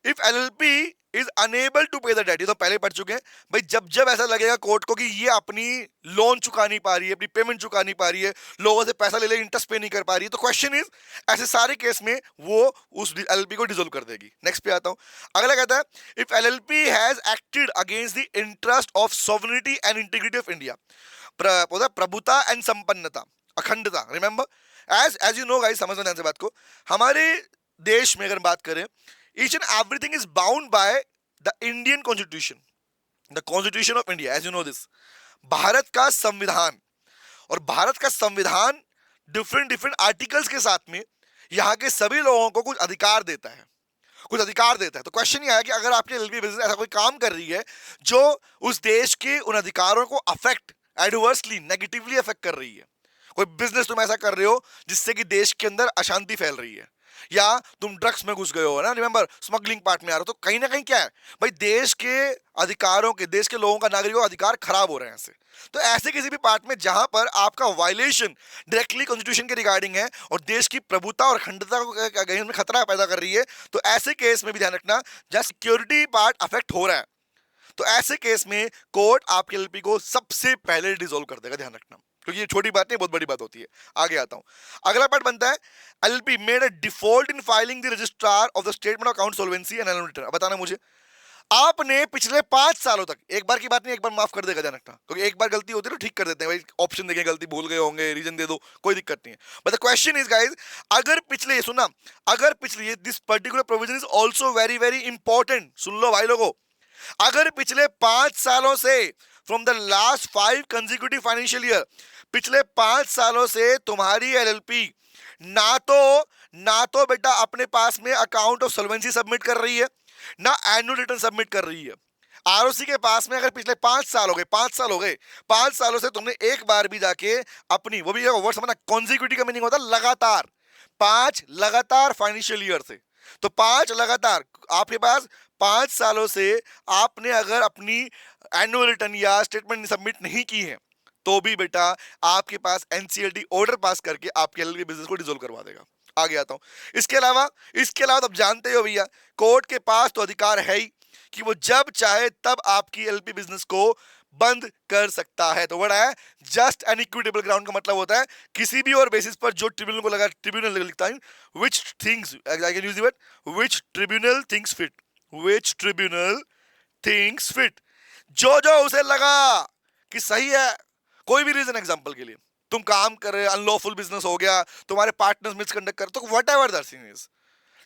if LLP is unable to pay the debt, ये तो पहले पढ़ चुके हैं भाई, जब जब ऐसा लगेगा कोर्ट को कि ये अपनी लोन चुका नहीं पा रही है, अपनी पेमेंट चुका नहीं पा रही है, लोगों से पैसा ले ले इंटरेस्ट पे नहीं कर पा रही है, तो क्वेश्चन इज ऐसे सारे केस में वो उस एलएलपी को डिसोल्व कर देगी। नेक्स्ट पे आता हूं, अगला कहता है, if LLP has acted against the interest of sovereignty and integrity of India, प्रभुता एंड संपन्नता, अखंडता, remember as you know guys, समझना ध्यान से बात को, हमारे देश में अगर बात करें, each and everything is bound by the Indian constitution, the constitution of India, as you know this, Bharat का संविधान। और भारत का संविधान डिफरेंट डिफरेंट आर्टिकल्स के साथ में यहाँ के सभी लोगों को कुछ अधिकार देता है, कुछ अधिकार देता है। तो क्वेश्चन ये है कि अगर आपकी एलएलपी बिजनेस ऐसा कोई काम कर रही है जो उस देश के उन अधिकारों को अफेक्ट, एडवर्सली, नेगेटिवली अफेक्ट कर रही है, कोई बिजनेस तुम ऐसा कर रहे हो जिससे कि देश के अंदर अशांति फैल रही है, या तुम ड्रग्स में घुस गए हो ना, रिमेंबर स्मगलिंग पार्ट में आ रहे हो, तो कहीं ना कहीं क्या है भाई, देश के अधिकारों के, देश के लोगों का, नागरिकों का अधिकार खराब हो रहे हैं ऐसे। तो ऐसे किसी भी पार्ट में जहां पर आपका वायलेशन डायरेक्टली कॉन्स्टिट्यूशन के रिगार्डिंग है और देश की प्रभुता और अखंडता को में खतरा पैदा कर रही है, तो ऐसे केस में भी ध्यान रखना, जहां सिक्योरिटी पार्ट अफेक्ट हो रहा है, तो ऐसे केस में कोर्ट आपके एलएलपी को सबसे पहले डिसॉल्व कर देगा, ध्यान रखना, क्योंकि ये छोटी बात नहीं, बहुत बड़ी बात होती है। आगे आता हूं, अगला पार्ट बनता है LLP made a default in filing the registrar of the statement of account solvency and annual return. बताना मुझे, आपने पिछले 5 सालों तक, एक बार की बात नहीं, एक बार माफ कर देगा, ध्यान रखना, क्योंकि एक बार गलती होती है तो ठीक कर देते हैं भाई, ऑप्शन देंगे, गलती भूल गए होंगे, रीजन दे दो, कोई दिक्कत नहीं है। But the question is guys, अगर पिछले, ये सुनना, अगर पिछले, this particular provision is also very very important, सुन लो भाई लोगों, अगर पिछले 5 सालों से, from the last 5 consecutive financial year, पिछले 5 सालों से तुम्हारी एलएलपी ना तो बेटा अपने पास में अकाउंट ऑफ सॉल्वेंसी सबमिट कर रही है, ना एनुअल रिटर्न सबमिट कर रही है, आरओसी के पास में अगर पिछले 5 साल हो गए, 5 सालों से तुमने एक बार भी जाके अपनी, वो भी वर्ड समझना, कॉन्जिक्यूटिव का मीनिंग होता है लगातार, 5 लगातार फाइनेंशियल ईयर से, तो 5 लगातार आपके पास 5 सालों से आपने अगर अपनी एनुअल रिटर्न या स्टेटमेंट सबमिट नहीं की है, तो भी बेटा आपके पास एनसीएलटी ऑर्डर पास करके आपके एलएलपी बिजनेस को डिसॉल्व करवा देगा। आगे आता हूं, इसके अलावा आप जानते हो भैया, कोर्ट के पास तो अधिकार है ही कि वो जब चाहे तब आपकी एलएलपी बिजनेस को बंद कर सकता है। तो वर्ड है जस्ट एंड इक्विटेबल ग्राउंड, का मतलब होता है किसी भी और बेसिस पर जो ट्रिब्यूनल को लगा, ट्रिब्यूनल लिखता है which things, I can use the word which tribunal thinks fit, which tribunal thinks fit, जो उसे लगा कि सही है, कोई भी रीजन, एग्जांपल के लिए तुम काम कर रहे, अनलॉफुल बिजनेस हो गया, तुम्हारे पार्टनर्स मिसकंडक्ट कर, तो whatever that thing is,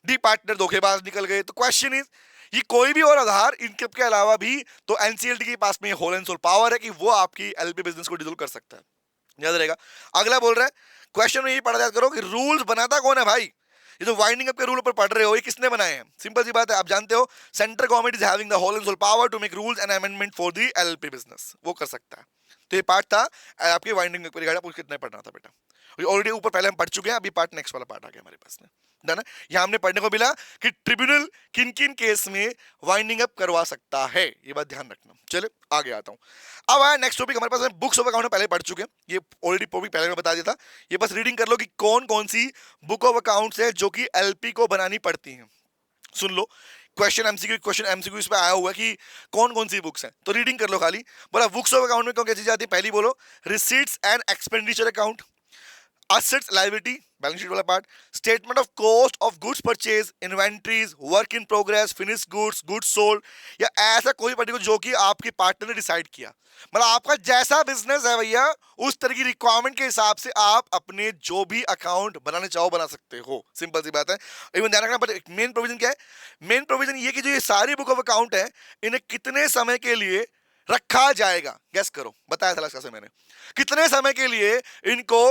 D partner धोखेबाज निकल गए, तो क्वेश्चन इज, ये कोई भी और आधार इनके के अलावा भी तो एनसीएलटी के पास में होल एंड सोल पावर है कि वो आपकी एलएलपी बिजनेस को डिसॉल्व कर सकता है, याद रहेगा। अगला बोल रहा है, क्वेश्चन में ये पढ़ा याद करो कि रूल्स बनाता कौन है भाई, ये जो वाइंडिंग अप के रूल पर पढ़ रहे हो, ये किसने बनाए हैं? सिंपल सी बात है, आप जानते हो central government is having the whole and sole power to make rules and amendment for the LLP business, वो कर सकता है। तो ये पार्ट था आपके वाइंडिंग अप रिगार्डिंग, आपको कितना पढ़ना था बेटा, ऑलरेडी ऊपर पहले हम पढ़ चुके हैं, अभी पार्ट नेक्स्ट वाला पार्ट आ गया हमारे पास में, डन है। यहाँ हमने पढ़ने को मिला कि ट्रिब्यूनल किन किन केस में वाइंडिंग अप करवा सकता है, ये बात ध्यान रखना। चले आगे आता हूँ, अब आया नेक्स्ट टॉपिक हमारे पास, बुक्स ऑफ अकाउंट पहले पढ़ चुके हैं, ये ऑलरेडी टॉपिक पहले मैं बता दिया था, ये बस रीडिंग कर लो कि कौन कौन सी बुक ऑफ अकाउंट्स है जो कि एलपी को बनानी पड़ती हैं। सुन लो, क्वेश्चन एमसीक्यू इस पे आया हुआ है कि कौन कौन सी बुक्स हैं, तो रीडिंग कर लो खाली। बोला बुक्स ऑफ अकाउंट में कौन क्या चीज आती है, पहली बोलो receipts and expenditure account, assets liability balance sheet वाला part, statement of cost of goods purchase, inventories, work in progress, finish goods, goods sold, या ऐसा कोई पर्टिकुलर जो कि आपके पार्टनर ने डिसाइड किया, मतलब आपका जैसा बिजनेस है भैया उस तरह की रिक्वायरमेंट के हिसाब से आप अपने जो भी अकाउंट बनाने चाहो बना सकते हो, सिंपल सी बात है। इवन ध्यान रखना, बट मेन प्रोविजन क्या है, मेन प्रोविजन ये कि जो ये सारी बुक ऑफ अकाउंट है इन्हें कितने समय के लिए रखा जाएगा, गैस करो, बताया था लास्ट क्लास में मैंने, कितने समय के लिए इनको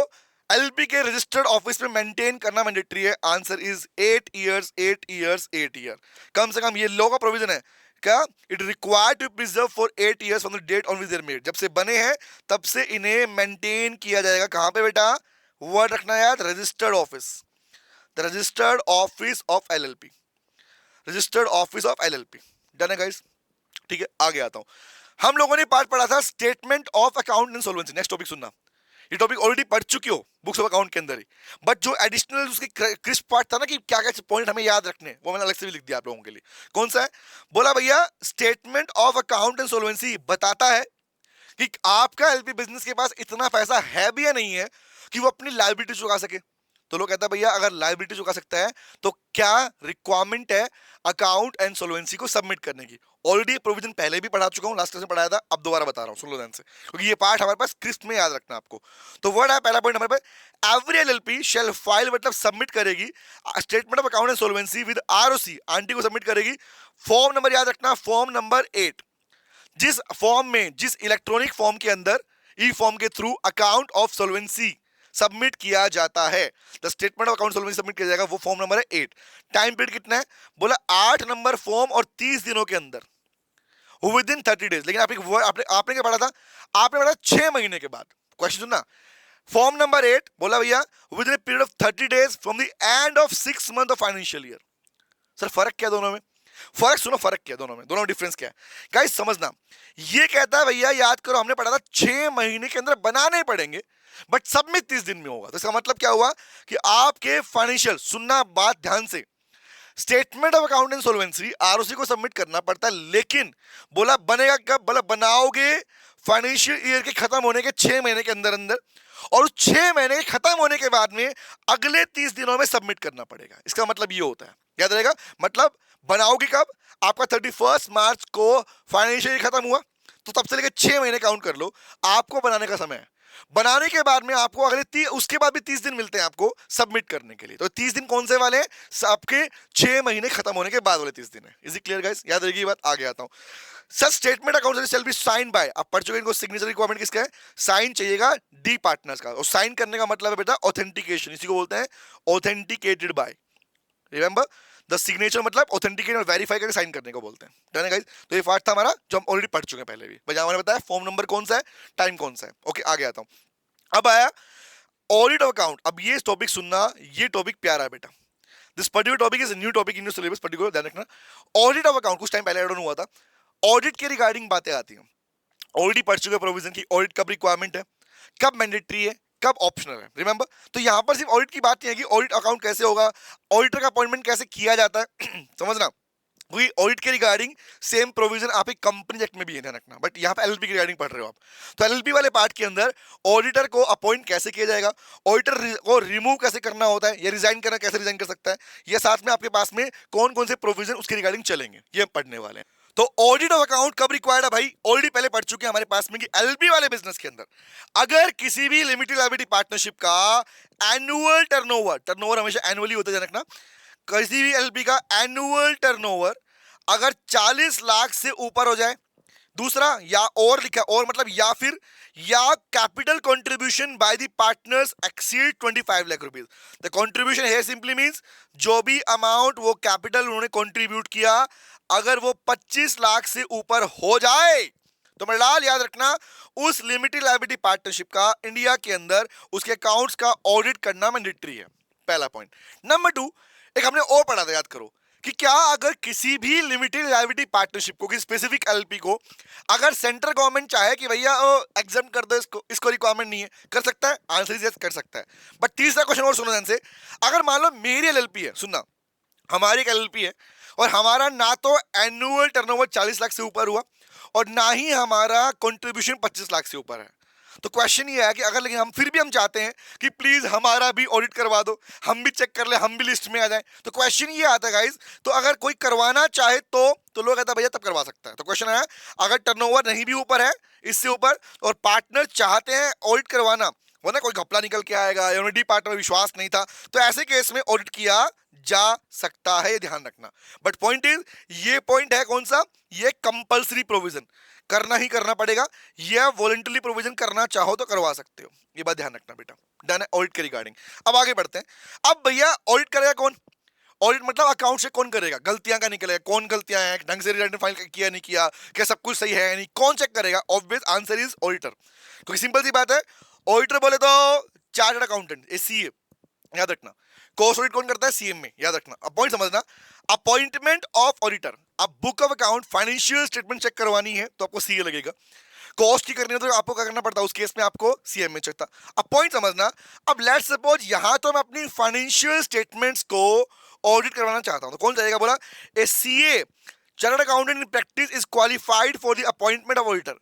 एलपी के रजिस्टर्ड ऑफिस में मेंटेन करना मैंडेटरी है। Answer is 8 years, 8 years, 8 year, कम से कम ये लॉ का प्रोविजन है क्या, it required to preserve for 8 years from the date on which they are made, जब से बने हैं तब से इन्हें मेंटेन किया जाएगा। कहां पे बेटा, वर्ड रखना याद, registered office, the registered office of LLP, registered office of LLP, done है गाइस, ठीक है। आगे आता हूं, हम लोगों ने पार्ट पढ़ा था statement of account and solvency, next topic सुनना, ये टॉपिक ऑलरेडी पढ़ चुके हो बुक्स ऑफ अकाउंट के अंदर ही, बट जो एडिशनल उसके क्रिस्प पार्ट था ना कि क्या क्या पॉइंट हमें याद रखने, वो मैंने अलग से भी लिख दिया आप लोगों के लिए। कौन सा है, बोला भैया स्टेटमेंट ऑफ अकाउंट एंड सोल्वेंसी बताता है कि आपका एलपी बिजनेस के पास इतना पैसा है भी या नहीं है कि वो अपनी लायबिलिटी चुका सके। तो लोग कहता है भैया अगर लायबिलिटी चुका सकता है तो क्या रिक्वायरमेंट है अकाउंट एंड सोल्वेंसी को सबमिट करने की। ऑलरेडी प्रोविजन पहले भी पढ़ा चुका हूं, लास्ट क्लास में पढ़ाया था, अब दोबारा बता रहा हूं, सुन लो ध्यान से, क्योंकि ये पार्ट हमारे पास क्रिस्प में याद रखना आपको। तो वर्ड है पहला पॉइंट हमारे पास, एवरी एलएलपी शेल फाइल, मतलब सबमिट करेगी statement of account and solvency with ROC, आंटी को सबमिट करेगी। फॉर्म नंबर याद रखना, फॉर्म नंबर 8, जिस फॉर्म में, जिस इलेक्ट्रॉनिक फॉर्म के अंदर ई फॉर्म के through account of solvency submit किया जाता है, the statement of account solvency submit किया जाएगा, वो फॉर्म नंबर है 8। टाइम पीरियड कितना है, बोला 8 नंबर फॉर्म और 30 दिनों के अंदर, विद इन 30 डेज। लेकिन आपने क्या पढ़ा था, आपने पढ़ा 6 महीने के बाद। क्वेश्चन सुनना, फॉर्म नंबर 8 बोला भैया with in period of 30 days from the end of 6 month of financial year. Sir फर्क क्या दोनों में, फर्क सुनो, फर्क क्या दोनों में, दोनों डिफरेंस क्या है गाइस समझना। ये कहता है भैया याद करो, हमने पढ़ा था 6 महीने के अंदर बनाने पड़ेंगे, बट सबमिट 30 दिन में होगा। तो इसका मतलब क्या हुआ कि आपके फाइनेंशियल, सुनना बात ध्यान से, statement of account and solvency ROC को सबमिट करना पड़ता है, लेकिन बोला बनेगा कब, बोला बनाओगे फाइनेंशियल ईयर के खत्म होने के 6 महीने के अंदर अंदर, और उस 6 महीने के खत्म होने के बाद में अगले 30 दिनों में सबमिट करना पड़ेगा। इसका मतलब ये होता है, याद रहेगा, मतलब बनाओगे कब, आपका 31 मार्च को फाइनेंशियल ईयर खत्म हुआ, तो तब से लेकर 6 महीने काउंट कर लो, आपको बनाने का समय है। बनाने के बाद में आपको अगले उसके बाद भी 30 दिन मिलते हैं आपको सबमिट करने के लिए। तो 30 दिन कौन से वाले हैं, आपके 6 महीने खत्म होने के बाद वाले 30 दिन है। इज इट क्लियर गाइस, याद रहेगी ये बात, आगे आता हूं। Such statement account shall be sign by, आप पढ़ चुके, इनको सिग्नेचर रिक्वायरमेंट किसका है, साइन चाहिएगा डी पार्टनर्स का, और साइन करने का मतलब है बेटा ऑथेंटिकेशन, इसी को बोलते हैं authenticated by. Remember the signature मतलब ऑथेंटिकेट और वेरीफाई करके साइन करने को बोलते हैं, डन है गाइस। तो ये पार्ट था हमारा जो हम ऑलरेडी पढ़ चुके हैं पहले भी, भैया हमने बताया फॉर्म नंबर कौन सा है, टाइम कौन सा है। ओके आगे आता हूं। अब आया ऑडिट ऑफ अकाउंट। अब ये टॉपिक सुनना, ये टॉपिक प्यारा है बेटा, this particular topic is new topic in your syllabus, particular ध्यान रखना। ऑडिट ऑफ अकाउंट कुछ टाइम पहले ऐड ऑन हुआ था, ऑडिट के रिगार्डिंग बातें आती हैं, ऑलरेडी पढ़ चुके प्रोविजन की ऑडिट कब रिक्वायरमेंट है, कब मैंडेटरी है, कब ऑप्शनल है, रिमेंबर। तो यहां पर सिर्फ ऑडिट की बात नहीं है कि ऑडिट अकाउंट कैसे होगा, ऑडिटर का अपॉइंटमेंट कैसे किया जाता है समझना, वही ऑडिट के रिगार्डिंग सेम प्रोविजन आप एक कंपनी एक्ट में भी है, ध्यान रखना, बट यहाँ पे एलएलपी के रिगार्डिंग पढ़ रहे हो आप। तो एलएलपी वाले पार्ट के अंदर ऑडिटर को अपॉइंट कैसे किया जाएगा, ऑडिटर को रिमूव कैसे करना होता है, या रिजाइन करना कैसे रिजाइन कर सकता है, ये साथ में आपके पास में कौन कौन से प्रोविजन उसके रिगार्डिंग चलेंगे, ये पढ़ने वाले हैं। तो ऑडिट ऑफ अकाउंट कब रिक्वायर्ड है भाई, ऑलरेडी पहले पढ़ चुके हैं हमारे पास में कि एलएलपी वाले बिजनेस के अंदर अगर किसी भी लिमिटेड लायबिलिटी पार्टनरशिप का एनुअल टर्नओवर, टर्नओवर हमेशा एनुअली होता है ध्यान रखना, किसी भी एलएलपी का एनुअल टर्नओवर अगर 40 लाख से ऊपर हो जाए, दूसरा या और लिखा, और मतलब या फिर, या capital contribution by the partners exceed 25 lakh rupees. The contribution here simply means जो भी अमाउंट वो कैपिटल उन्होंने कंट्रीब्यूट किया अगर वो 25 लाख से ऊपर हो जाए, तो मलाल याद रखना उस लिमिटेड लायबिलिटी पार्टनरशिप का इंडिया के अंदर उसके अकाउंट्स का ऑडिट करना मैंडेटरी है, पहला पॉइंट। नंबर 2, एक हमने और पढ़ा था, याद करो, कि क्या अगर किसी भी लिमिटेड लायबिलिटी पार्टनरशिप को, किसी स्पेसिफिक एलपी को अगर सेंट्रल गवर्नमेंट चाहे कि भैया एग्जाम कर दो इसको रिक्वायरमेंट नहीं है, कर सकता है, आंसर इज यस, कर सकता है। बट तीसरा क्वेश्चन और सुनो ध्यान से, अगर मान लो मेरी एलएलपी है, सुनना, हमारी एक एलएलपी है और हमारा ना तो एनुअल टर्नओवर 40 लाख से ऊपर हुआ और ना ही हमारा कंट्रीब्यूशन 25 लाख से ऊपर है, तो क्वेश्चन ये है कि अगर, लेकिन हम फिर भी हम चाहते हैं कि प्लीज हमारा भी ऑडिट करवा दो, हम भी चेक कर ले, हम भी लिस्ट में आ जाए, तो क्वेश्चन ये आता है गाइस, तो अगर कोई करवाना चाहे तो लोग कहता है भैया तब करवा सकता है। तो क्वेश्चन है अगर टर्नओवर नहीं भी ऊपर है, इससे ऊपर, और पार्टनर चाहते हैं ऑडिट करवाना, वरना कोई घपला निकल के आएगा या डी पार्टनर विश्वास नहीं था, तो ऐसे केस में ऑडिट किया जा सकता है, ये ध्यान रखना। बट पॉइंट इज, ये पॉइंट है कौन सा, ये कंपल्सरी प्रोविजन, करना ही करना पड़ेगा, या वॉलंटरी प्रोविजन करना चाहो तो करवा सकते हो, ये बात ध्यान रखना बेटा, डन है ऑडिट के रिगार्डिंग। अब आगे बढ़ते हैं। अब भैया ऑडिट करेगा कौन, ऑडिट मतलब अकाउंट से कौन करेगा, गलतियां का निकलेगा, कौन गलतियां हैं, ढंग से रिटर्न फाइल किया नहीं किया, क्या सब कुछ सही है या नहीं, कौन चेक करेगा, ऑब्वियस आंसर इज ऑडिटर। क्योंकि सिंपल सी बात है, ऑडिटर बोले तो चार्टर्ड अकाउंटेंट, सीए, याद रखना। कॉस्ट ऑडिट कौन करता है, सीएम में, याद रखना। अब पॉइंट समझना, अपॉइंटमेंट ऑफ ऑडिटर, अब book of account financial statement check करवानी है तो आपको सीए लगेगा, कॉस्ट की करनी है तो आपको क्या करना पड़ता है, उस केस में आपको सीएम में चेक था। अब पॉइंट समझना, अब लेट्स सपोज यहां तो मैं अपनी फाइनेंशियल स्टेटमेंट्स को ऑडिट करवाना चाहता हूं, तो कौन जाएगा, बोला a CA, chartered accountant in practice is qualified for the appointment of auditor.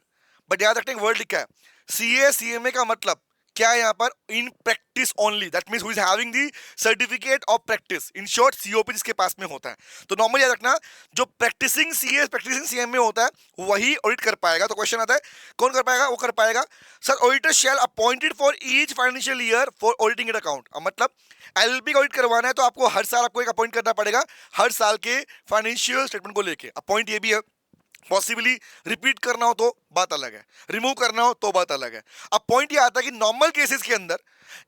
But याद रखने वर्ड लिखा है, सीए सीएमए का मतलब क्या है यहाँ पर, in practice only, that means who is having the certificate of practice, in short COP जिसके पास में होता है। तो नॉर्मली याद रखना, जो प्रैक्टिसिंग सीए प्रैक्टिसिंग सीएम में होता है वही ऑडिट कर पाएगा। तो क्वेश्चन आता है कौन कर पाएगा, वो कर पाएगा sir auditor shall appointed for each financial year for auditing it account. मतलब एलएलपी का ऑडिट करवाना है तो आपको हर साल आपको एक अपॉइंट करना पड़ेगा, हर साल के फाइनेंशियल स्टेटमेंट को लेके। अपॉइंट ये भी है, पॉसिबली रिपीट करना हो तो बात अलग है, रिमूव करना हो तो बात अलग है। अब पॉइंट ये आता है कि नॉर्मल केसेस के अंदर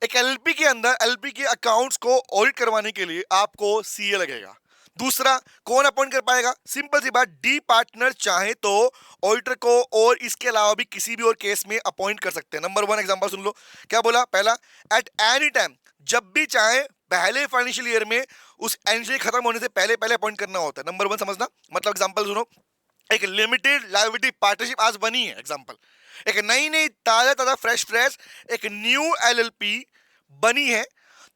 एक एलपी के अंदर एलपी के अकाउंट्स को ऑडिट करवाने के लिए आपको सीए लगेगा। दूसरा कौन अपॉइंट कर पाएगा, सिंपल सी बात, डी पार्टनर चाहे तो ऑडिटर को और इसके अलावा भी किसी भी और केस में अपॉइंट कर सकते हैं। नंबर 1 एग्जांपल सुन लो, क्या बोला, पहला एट एनी टाइम, जब भी चाहे पहले फाइनेंशियल ईयर में उस एनजीए खत्म होने से पहले पहले अपॉइंट करना होता है। नंबर 1 समझना, मतलब एग्जांपल सुनो, एक लिमिटेड लायबिलिटी पार्टनरशिप आज बनी है, एग्जांपल एक नई नई ताजा ताजा फ्रेश एक न्यू एलएलपी बनी है।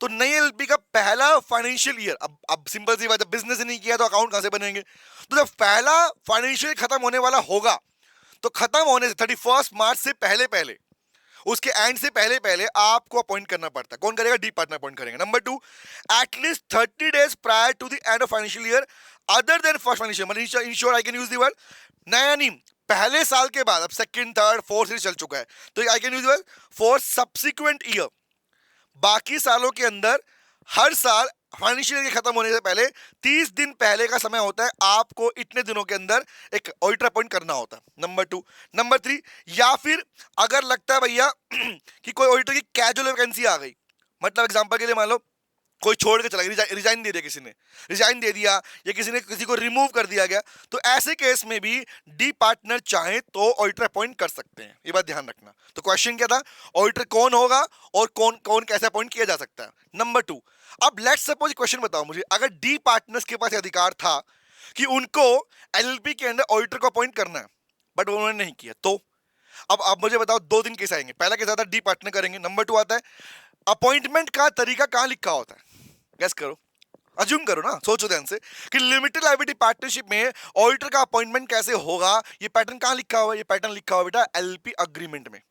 तो नई एलएलपी का पहला फाइनेंशियल ईयर, अब सिंपल सी बात है, बिजनेस नहीं किया तो अकाउंट कहां से बनेंगे। तो जब पहला फाइनेंशियल खत्म होने वाला होगा तो खत्म होने से 31 मार्च से पहले पहले, उसके एंड से पहले पहले आपको अपॉइंट करना पड़ता है। कौन करेगा, डी पार्टनर अपॉइंट करेंगे। Number 2, at least 30 days prior to the end of financial year other than first financial, मतलब in short I can use the word, नया नहीं, पहले साल के बाद, अब सेकंड थर्ड फोर्थ चल चुका है तो आई can use the word for subsequent year, बाकी सालों के अंदर हर साल फाइनेंशियल ईयर खत्म होने से पहले 30 दिन पहले का समय होता है, आपको इतने दिनों के अंदर एक ऑडिटर अपॉइंट करना होता है। नंबर 2, नंबर 3, या फिर अगर लगता है भैया कि कोई ऑडिटर की कैजुअल वैकेंसी आ गई, मतलब एग्जांपल के लिए मान लो कोई छोड़ के चला गया, रिजाइन दे दिया, किसी ने रिजाइन दे दिया या किसी को रिमूव कर दिया गया, तो ऐसे केस में भी डी पार्टनर चाहे तो ऑडिटर अपॉइंट कर सकते हैं। ये बात ध्यान रखना। तो क्वेश्चन क्या था, ऑडिटर कौन होगा और कौन कौन कैसे अपॉइंट किया जा सकता है। नंबर 2, अब लेट्स सपोज क्वेश्चन बताओ मुझे, अगर डी पार्टनर्स के पास अधिकार था कि उनको एलएलपी के अंदर ऑडिटर को अपॉइंट करना है बट उन्होंने नहीं किया, तो अब मुझे बताओ 2 दिन केस आएंगे। पहला केस आता है डी पार्टनर करेंगे। नंबर 2 आता है अपॉइंटमेंट का तरीका कहां लिखा होता है, गेस करो, अज्यूम करो ना, सोचो ध्यान से कि लिमिटेड लायबिलिटी पार्टनरशिप में ऑडिटर का अपॉइंटमेंट कैसे होगा। ये पैटर्न कहां लिखा हुआ है, ये पैटर्न लिखा हुआ बेटा एलपी अग्रीमेंट में।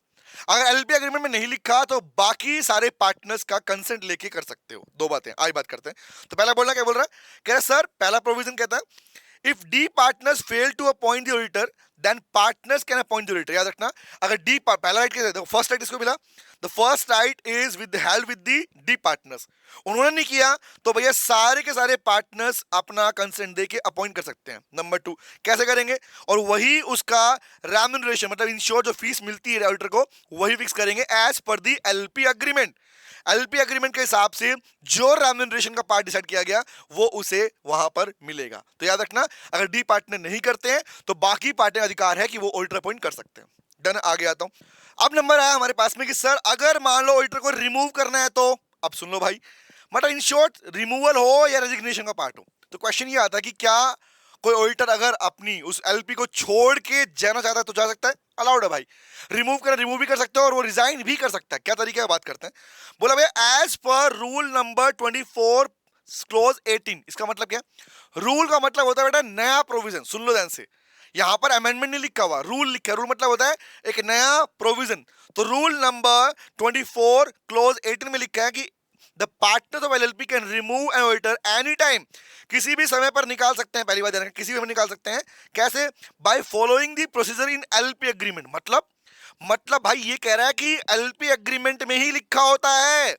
अगर एलपी अग्रीमेंट में नहीं लिखा तो बाकी सारे पार्टनर्स का कंसेंट लेके कर सकते हो। 2 बातें, आई बात करते हैं। तो पहला बोलना क्या बोल रहा है, कह रहा है सर पहला प्रोविजन कहता है if the partners fail to appoint the auditor then partners can appoint the auditor. याद रखना, अगर डी पहला राइट क्या, फर्स्ट राइट किसको मिला, the first right is with held with the D partners. उन्होंने नहीं किया तो भैया सारे के सारे पार्टनर्स अपना कंसेंट देके अपॉइंट कर सकते हैं। नंबर 2 कैसे करेंगे, और वही उसका रेम्यूनरेशन, मतलब इंश्योर जो फीस मिलती है ऑडिटर को वही फिक्स करेंगे एज पर दी एलपी अग्रीमेंट। एलपी अग्रीमेंट के हिसाब से जो रेम्यूनरेशन का पार्ट डिसाइड किया गया वो उसे वहां पर मिलेगा। तो याद रखना, अगर डी पार्टनर नहीं करते हैं तो बाकी पार्टनर अधिकार है कि वो ऑडिटर अपॉइंट कर सकते हैं। डन, आगे आता हूं। अब नंबर आया हमारे पास में कि सर अगर मान लो ऑडिटर को रिमूव करना है तो, अब सुन लो भाई, मतलब इन शॉर्ट रिमूवल हो या रेजिग्नेशन का पार्ट हो, तो क्वेश्चन ये आता है कि क्या कोई ऑडिटर अगर अपनी उस एलपी को छोड़ के जाना चाहता है तो जा सकता है, अलाउड है भाई। रिमूव भी कर सकते हो और वो रिजाइन भी कर सकता है। क्या तरीका है बात करते हैं। बोला भैया as per rule number 24 close 18, इसका मतलब क्या, रूल का मतलब होता है बेटा नया प्रोविजन। सुन लो ध्यान से, यहां पर अमेंडमेंट नहीं लिखा हुआ, रूल लिखा है। रूल मतलब होता है एक नया प्रोविजन। तो रूल नंबर 24 क्लोज 18 में लिखा है कि the partner of LLP can remove an auditor any time, किसी भी समय पर निकाल सकते हैं। पहली बात ध्यान, किसी भी समय निकाल सकते हैं। कैसे, by following the procedure in LP agreement. मतलब भाई ये कह रहा है कि एलपी एग्रीमेंट में ही लिखा होता है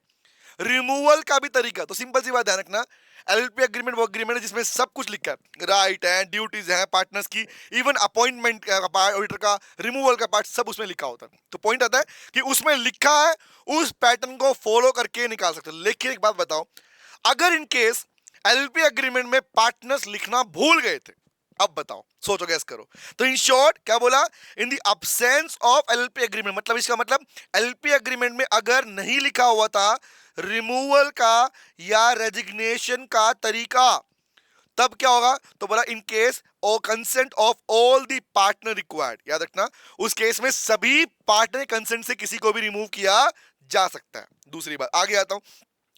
रिमूवल का भी तरीका। तो सिंपल सी बात ध्यान रखना, एलपी एग्रीमेंट वो एग्रीमेंट है जिसमें सब कुछ लिखा है, राइट है, ड्यूटीज है पार्टनर्स की, इवन अपॉइंटमेंट का पार्ट, ऑडिटर का, रिमूवल का पार्ट, सब उसमें लिखा होता है। तो पॉइंट आता है कि उसमें लिखा है, उस पैटर्न को फॉलो करके निकाल सकते हो। लेकिन एक बात बताओ, अगर इन केस एलपी एग्रीमेंट में पार्टनर्स लिखना भूल गए थे, अब बताओ, सोचो, गैस करो। तो इन शॉर्ट क्या बोला, in the absence of LP agreement, मतलब इसका मतलब एलपी एग्रीमेंट में अगर नहीं लिखा हुआ था रिमूवल का या रेजिग्नेशन का तरीका, तब क्या होगा, तो बोला इन केस और consent of all the partner required. याद रखना, उस केस में सभी पार्टनर कंसेंट से किसी को भी रिमूव किया जा सकता है। दूसरी बात, आगे आता हूं,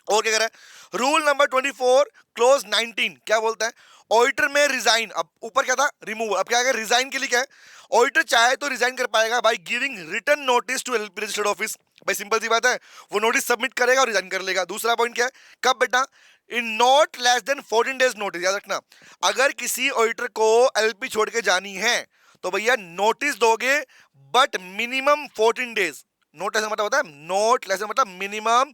और क्या कह रहा है, रूल नंबर 24 क्लोज 19 क्या बोलता है, ऑडिटर में रिजाइन, अब ऊपर क्या था रिमूवल, अब क्या है रिजाइन के लिए क्या है, ऑडिटर चाहे तो रिजाइन कर पाएगा by giving written notice to LLP registered office. भाई सिंपल सी बात है, वो नोटिस सबमिट करेगा और रिजाइन कर लेगा। दूसरा पॉइंट क्या है, कब बेटा, in not less than 14 days notice. याद रखना, अगर किसी ऑडिटर को एलएलपी छोड़ के जानी है तो भैया नोटिस दोगे, बट मिनिमम 14 डेज। नोट ऐसा मतलब होता है, नोट लेस मतलब minimum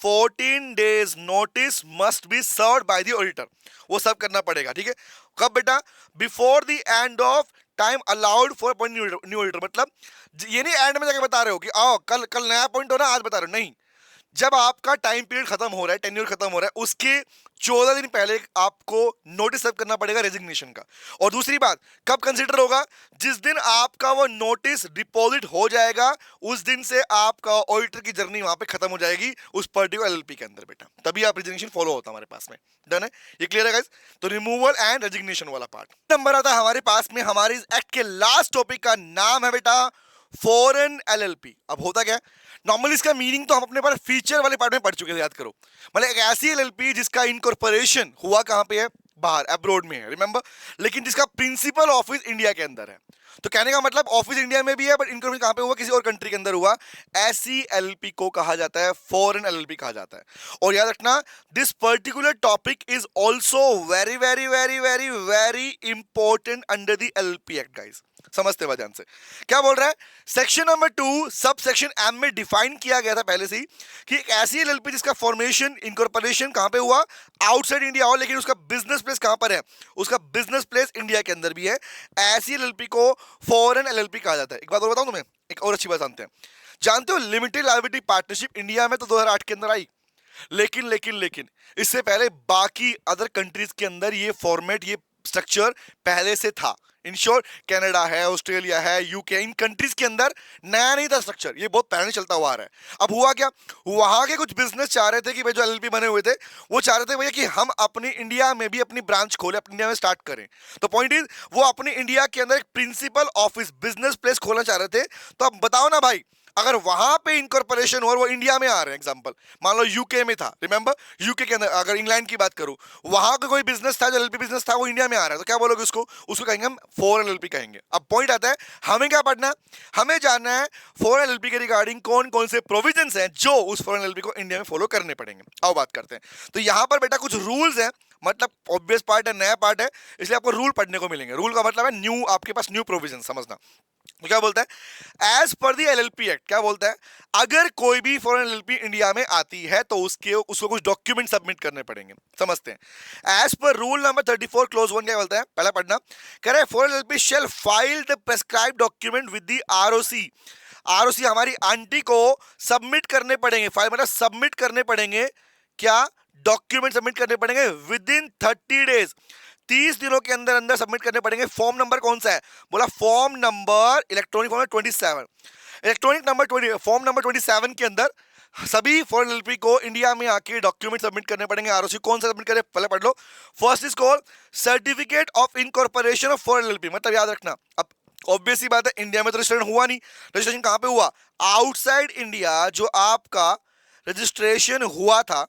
14 days notice must be served by the auditor, वो सब करना पड़ेगा, ठीक है। कब बेटा, before the end of time allowed for new auditor. मतलब ये नहीं एंड में जाके बता रहे हो कि आओ कल कल नया पॉइंट हो ना, आज बता रहे हो, नहीं, जब आपका टाइम पीरियड खत्म हो रहा है, टेन्योर खत्म हो रहा है, उसके 14 दिन पहले आपको नोटिस सर्व करना पड़ेगा रेजिग्नेशन का। और दूसरी बात, कब कंसीडर होगा, जिस दिन आपका वो नोटिस डिपॉजिट हो जाएगा, उस दिन से आपका ऑडिटर की जर्नी वहां पे खत्म हो जाएगी उस पर्टिकुलर एलएलपी के अंदर बेटा, तभी आप रेजिग्नेशन फॉलो होता है हमारे पास में। डन है, ये क्लियर है गाइस। तो रिमूवल एंड रेजिग्नेशन वाला पार्ट नंबर आता है हमारे पास में। हमारे इस एक्ट के लास्ट टॉपिक का नाम है बेटा फॉरेन एलएलपी। अब होता क्या है, नॉर्मली इसका मीनिंग तो हम अपने पर फीचर वाले पार्ट में पढ़ चुके थे, याद करो। मतलब एक ऐसी एलएलपी जिसका इनकॉर्पोरेशन हुआ कहां पे है, बाहर अब्रॉड में है, रिमेंबर, लेकिन जिसका प्रिंसिपल ऑफिस इंडिया के अंदर है। तो कहने का मतलब ऑफिस इंडिया में भी है, बट इनकॉर्पोरेशन कहां पे हुआ, किसी और कंट्री के अंदर हुआ। ऐसी एलएलपी को कहा जाता है फॉरेन एलएलपी कहा जाता है। और याद रखना, this particular topic is also very very very very very important under the LLP act guys. समझते हुए ध्यान से, क्या बोल रहा है, section number 2 sub section M में डिफाइन किया गया था पहले से ही कि एक ऐसी एलएलपी जिसका फॉर्मेशन इनकॉर्पोरेशन कहां पे हुआ, आउटसाइड इंडिया हो, लेकिन उसका बिजनेस प्लेस कहां पर है, उसका बिजनेस प्लेस इंडिया के अंदर भी है, ऐसी एलएलपी को फॉरेन एलएलपी कहा जाता है। एक बात और बताऊं तुम्हें, एक और अच्छी बात जानते हो लिमिटेड लायबिलिटी पार्टनरशिप इंडिया में तो 2008 के अंदर आई, लेकिन लेकिन लेकिन इससे पहले बाकी अदर कंट्रीज के अंदर ये फॉर्मेट, ये स्ट्रक्चर पहले से था। इन शॉर्ट, कनाडा है, ऑस्ट्रेलिया है, यूके, इन कंट्रीज के अंदर नया नहीं था स्ट्रक्चर, ये बहुत पहले चलता हुआ आ रहा है। अब हुआ क्या, वहां के कुछ बिजनेस चाह रहे थे कि भाई जो एलएलपी बने हुए थे, वो चाह रहे थे भैया कि हम अपनी इंडिया में भी अपनी ब्रांच खोले, अपनी इंडिया में स्टार्ट करें। तो पॉइंट इज, वो अपनी इंडिया के अंदर एक प्रिंसिपल ऑफिस बिजनेस प्लेस खोलना चाह रहे थे। तो अब बताओ ना भाई, अगर वहां पे इनकॉर्पोरेशन हो और वो इंडिया में आ रहे हैं, एग्जांपल मान लो यूके में था, रिमेंबर यूके के अंदर, अगर इंग्लैंड की बात करूं, वहां का कोई बिजनेस था जो एलएलपी बिजनेस था, वो इंडिया में आ रहा है, तो क्या बोलोगे उसको, उसको कहेंगे हम फॉरेन एलएलपी कहेंगे। अब पॉइंट आता है, हमें क्या पढ़ना है, हमें जानना है फॉरेन एलएलपी के रिगार्डिंग कौन कौन से प्रोविजंस हैं जो उस फॉरेन एलएलपी को इंडिया में फॉलो करने पड़ेंगे। आओ बात करते हैं। तो यहां पर बेटा कुछ रूल्स हैं, मतलब ऑब्वियस पार्ट है, नया पार्ट है, इसलिए आपको रूल पढ़ने को मिलेंगे। रूल का मतलब है न्यू, आपके पास न्यू प्रोविजन, समझना। तो क्या बोलता है, as per the LLP act, क्या बोलता है, अगर कोई भी फॉरेन एलएलपी इंडिया में आती है तो उसको कुछ डॉक्यूमेंट सबमिट करने पड़ेंगे। समझते हैं, as per rule number 34 close 1 क्या बोलता है, पहला पढ़ना, कह रहे foreign LLP shall file the prescribe document with the ROC. ROC हमारी आंटी को सबमिट करने पड़ेंगे, फाइल मतलब सबमिट करने पड़ेंगे, क्या डॉक्यूमेंट सबमिट करने पड़ेंगे विद इन 30 डेज, 30 दिनों के अंदर अंदर सबमिट करने पड़ेंगे। फॉर्म नंबर कौन सा है, बोला form number, electronic form 27, electronic number 20, form number 27 के अंदर सभी फॉरेन एलएलपी को इंडिया में आके डॉक्यूमेंट सबमिट करने पड़ेंगे। आरओसी कौन सा सबमिट करे, पहले पढ़ लो। First is called certificate of incorporation of foreign LLP, मतलब याद रखना, अब ऑब्वियस ही बात है, इंडिया में तो रजिस्ट्रेशन हुआ नहीं, रजिस्ट्रेशन कहां पे हुआ, आउटसाइड इंडिया जो आपका रजिस्ट्रेशन हुआ था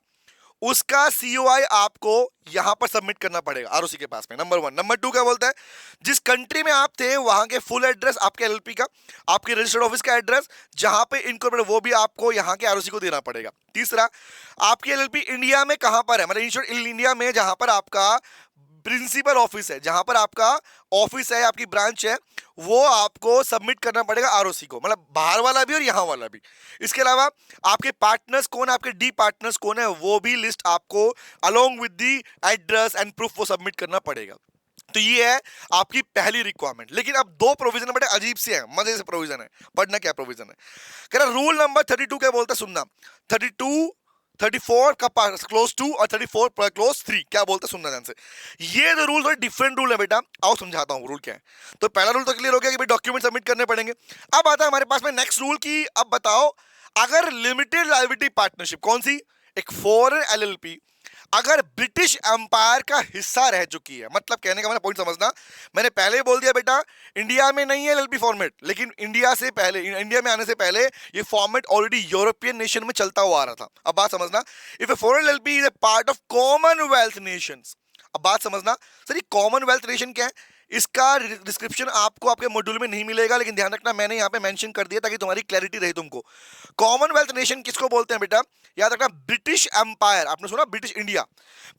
उसका सीओआई आपको यहां पर सबमिट करना पड़ेगा आरओसी के पास में, नंबर 1। नंबर 2 क्या बोलता है, जिस कंट्री में आप थे वहां के फुल एड्रेस आपके एलएलपी का, आपके रजिस्टर्ड ऑफिस का एड्रेस जहां पे इनकॉर्पोरेट, वो भी आपको यहां के आरओसी को देना पड़ेगा। तीसरा, आपकी एलएलपी इंडिया में कहां पर है, मतलब इंडिया में जहां पर आपका प्रिंसिपल ऑफिस है, जहां पर आपका ऑफिस है, आपकी ब्रांच है, वो आपको सबमिट करना पड़ेगा आरओसी को, मतलब बाहर वाला भी और यहां वाला भी। इसके अलावा आपके पार्टनर्स कौन है, आपके डी पार्टनर्स कौन है, वो भी लिस्ट आपको along with the address and proof वो सबमिट करना पड़ेगा। तो ये है आपकी पहली रिक्वायरमेंट। लेकिन अब 2 प्रोविजन बड़े अजीब से हैं, मजे से प्रोविजन है, पढ़ना क्या प्रोविजन है, कह रहा रूल नंबर 32 क्या बोलता है, सुनना, 32 34 का क्लोज 2 और 34 क्लोज 3 क्या बोलते हैं, सुनना ध्यान से। ये जो रूल थोड़े डिफरेंट रूल है बेटा, आओ समझाता हूं रूल क्या है। तो पहला रूल तो क्लियर हो गया कि भाई डॉक्यूमेंट सबमिट करने पड़ेंगे। अब आता है हमारे पास में नेक्स्ट रूल की, अब बताओ अगर लिमिटेड लायबिलिटी पार्टनरशिप, कौन सी, एक फॉरेन एलएलपी अगर ब्रिटिश एम्पायर का हिस्सा रह चुकी है, मतलब कहने का मतलब पॉइंट समझना, मैंने पहले ही बोल दिया बेटा इंडिया में नहीं है एलएलपी फॉर्मेट, लेकिन इंडिया से पहले, इंडिया में आने से पहले ये फॉर्मेट ऑलरेडी यूरोपियन नेशन में चलता हुआ आ रहा था। अब बात समझना, if a foreign LLP is a part of Commonwealth Nations, अब बात समझना, सर ये कॉमनवेल्थ नेशन क्या है, इसका डिस्क्रिप्शन आपको आपके मॉड्यूल में नहीं मिलेगा, लेकिन ध्यान रखना मैंने यहाँ पे मेंशन कर दिया ताकि तुम्हारी क्लैरिटी रहे तुमको। कॉमनवेल्थ नेशन किसको बोलते हैं बेटा, याद रखना ब्रिटिश एम्पायर, आपने सुना British India,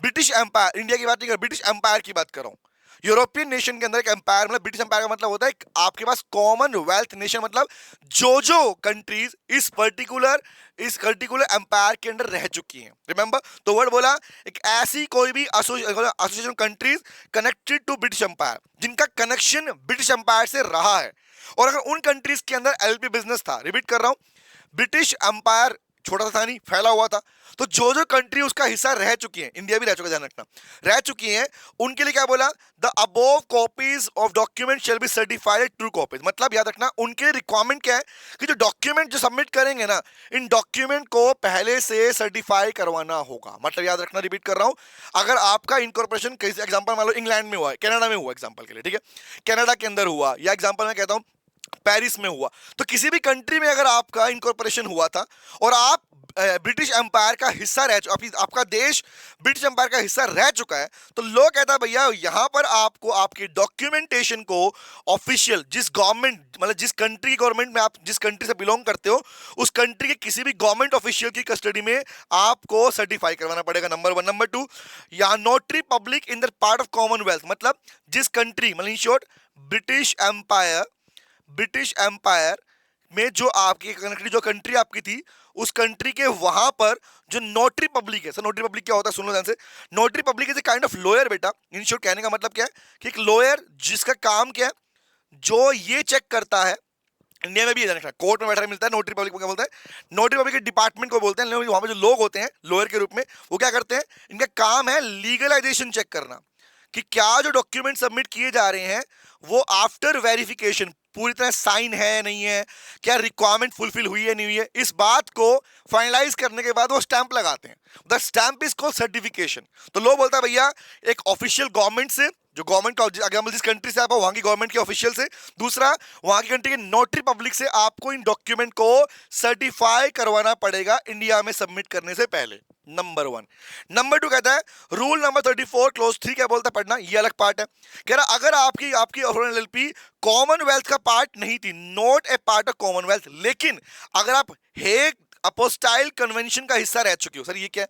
British empire, India की बात नहीं कर, ब्रिटिश एम्पायर की बात कर रहा हूँ। यूरोपियन नेशन के अंदर एक एम्पायर, मतलब ब्रिटिश एम्पायर का मतलब होता है आपके पास कॉमनवेल्थ नेशन, मतलब जो कंट्रीज इस पर्टिकुलर एम्पायर के अंदर रह चुकी हैं। रिमेंबर, तो वर्ड बोला एक ऐसी कोई भी association countries connected to British empire, जिनका कनेक्शन ब्रिटिश एम्पायर से रहा है। और अगर उन कंट्रीज के अंदर एलपी बिजनेस था, रिपीट कर रहा हूं, ब्रिटिश एम्पायर छोटा सा था नहीं, फैला हुआ था, तो जो कंट्री उसका हिस्सा रह चुकी है, इंडिया भी रह चुका है, ध्यान रखना, रह चुकी हैं, उनके लिए क्या बोला, the above copies of document shall be certified true copies. मतलब याद रखना उनके रिक्वायरमेंट क्या है कि जो डॉक्यूमेंट जो सबमिट करेंगे ना, इन डॉक्यूमेंट को पहले से सर्टिफाई करवाना होगा। मतलब याद रखना, रिपीट कर रहा हूं, अगर आपका इनकॉर्पोरेशन किसी एग्जांपल मान लो इंग्लैंड में हुआ है, कनाडा में हुआ एग्जांपल के लिए, ठीक है, कनाडा के अंदर हुआ, या एग्जांपल मैं कहता हूं पेरिस में हुआ, तो किसी भी कंट्री में अगर आपका इनकॉर्पोरेशन हुआ था और आप ब्रिटिश एम्पायर का हिस्सा रह आपका देश ब्रिटिश एम्पायर का हिस्सा रह चुका है, तो लोग कहता है भैया यहां पर आपको आपकी डॉक्यूमेंटेशन को ऑफिशियल जिस गवर्नमेंट, मतलब जिस कंट्री की गवर्नमेंट में आप जिस कंट्री से बिलोंग करते हो, उस कंट्री के किसी भी गवर्नमेंट ऑफिशियल की कस्टडी में आपको सर्टिफाई करवाना पड़ेगा। नंबर 1। नंबर 2, या notary public in the part of Commonwealth, मतलब जिस कंट्री, मतलब इन शॉर्ट ब्रिटिश एम्पायर में जो आपकी कंट्री, जो कंट्री आपकी थी, उस कंट्री के वहां पर जो नोटरी पब्लिक है, सर नोटरी पब्लिक क्या होता है सुन लो ध्यान से, notary public is a kind of lawyer बेटा। इन शॉर्ट कहने का मतलब क्या है कि एक लॉयर जिसका काम क्या है, जो ये चेक करता है, इंडिया में भी है, कोर्ट में बैठा मिलता है, नोटरी पब्लिक को क्या बोलते हैं, नोटरी पब्लिक के डिपार्टमेंट को बोलते हैं। वहां पे जो लोग होते हैं लॉयर के रूप में, वो क्या करते हैं, इनका काम है लीगलाइजेशन चेक करना कि क्या जो डॉक्यूमेंट सबमिट किए जा रहे हैं वो आफ्टर वेरिफिकेशन पूरी तरह साइन है नहीं है, क्या रिक्वायरमेंट फुलफिल हुई है नहीं हुई है, इस बात को फाइनलाइज करने के बाद वो स्टैंप लगाते हैं। The stamp is called certification. तो लोग बोलता है भैया एक ऑफिशियल गवर्नमेंट से, जो गवर्नमेंट का एग्जाम्पल जिस कंट्री से आप हो वहां की गवर्नमेंट के ऑफिशियल से, दूसरा वहां की कंट्री के नोटरी पब्लिक से आपको इन डॉक्यूमेंट को सर्टिफाई करवाना पड़ेगा इंडिया में सबमिट करने से पहले। नंबर 1। नंबर 2 कहता है रूल नंबर 34 क्लोज 3 क्या बोलता है पढ़ना, ये अलग पार्ट है। कह रहा अगर आपकी एलएलपी कॉमनवेल्थ का पार्ट नहीं थी, not a part of Commonwealth, लेकिन अगर आप हेग अपोस्टाइल कन्वेंशन का हिस्सा रह चुकी हो, सर ये क्या है,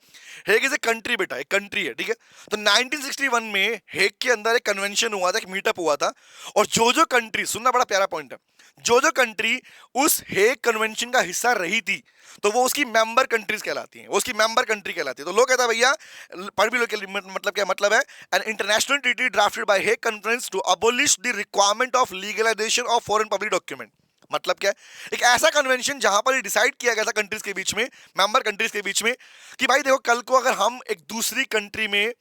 हेग इज ए कंट्री बेटा, एक कंट्री है, ठीक है। तो 1961 में हेग के अंदर एक कन्वेंशन हुआ था, एक मीटअप हुआ था, और जो कंट्री, सुनना बड़ा प्यारा पॉइंट है, जो कंट्री उस हेग कन्वेंशन का हिस्सा रही थी तो वो उसकी मेंबर कंट्रीज कहलाती हैं, वो उसकी मेंबर कंट्री कहलाती है। तो लोग कहता है भैया पढ़ भी लो मतलब क्या मतलब है, an international treaty drafted by Hague conference to abolish the requirement of legalisation of foreign public document. मतलब क्या है, एक ऐसा कन्वेंशन जहां पर डिसाइड किया गया था कंट्रीज के बीच में, मेंबर कंट्रीज के बीच में, कि भाई देखो कल को अगर हम एक दूसरी कंट्री में,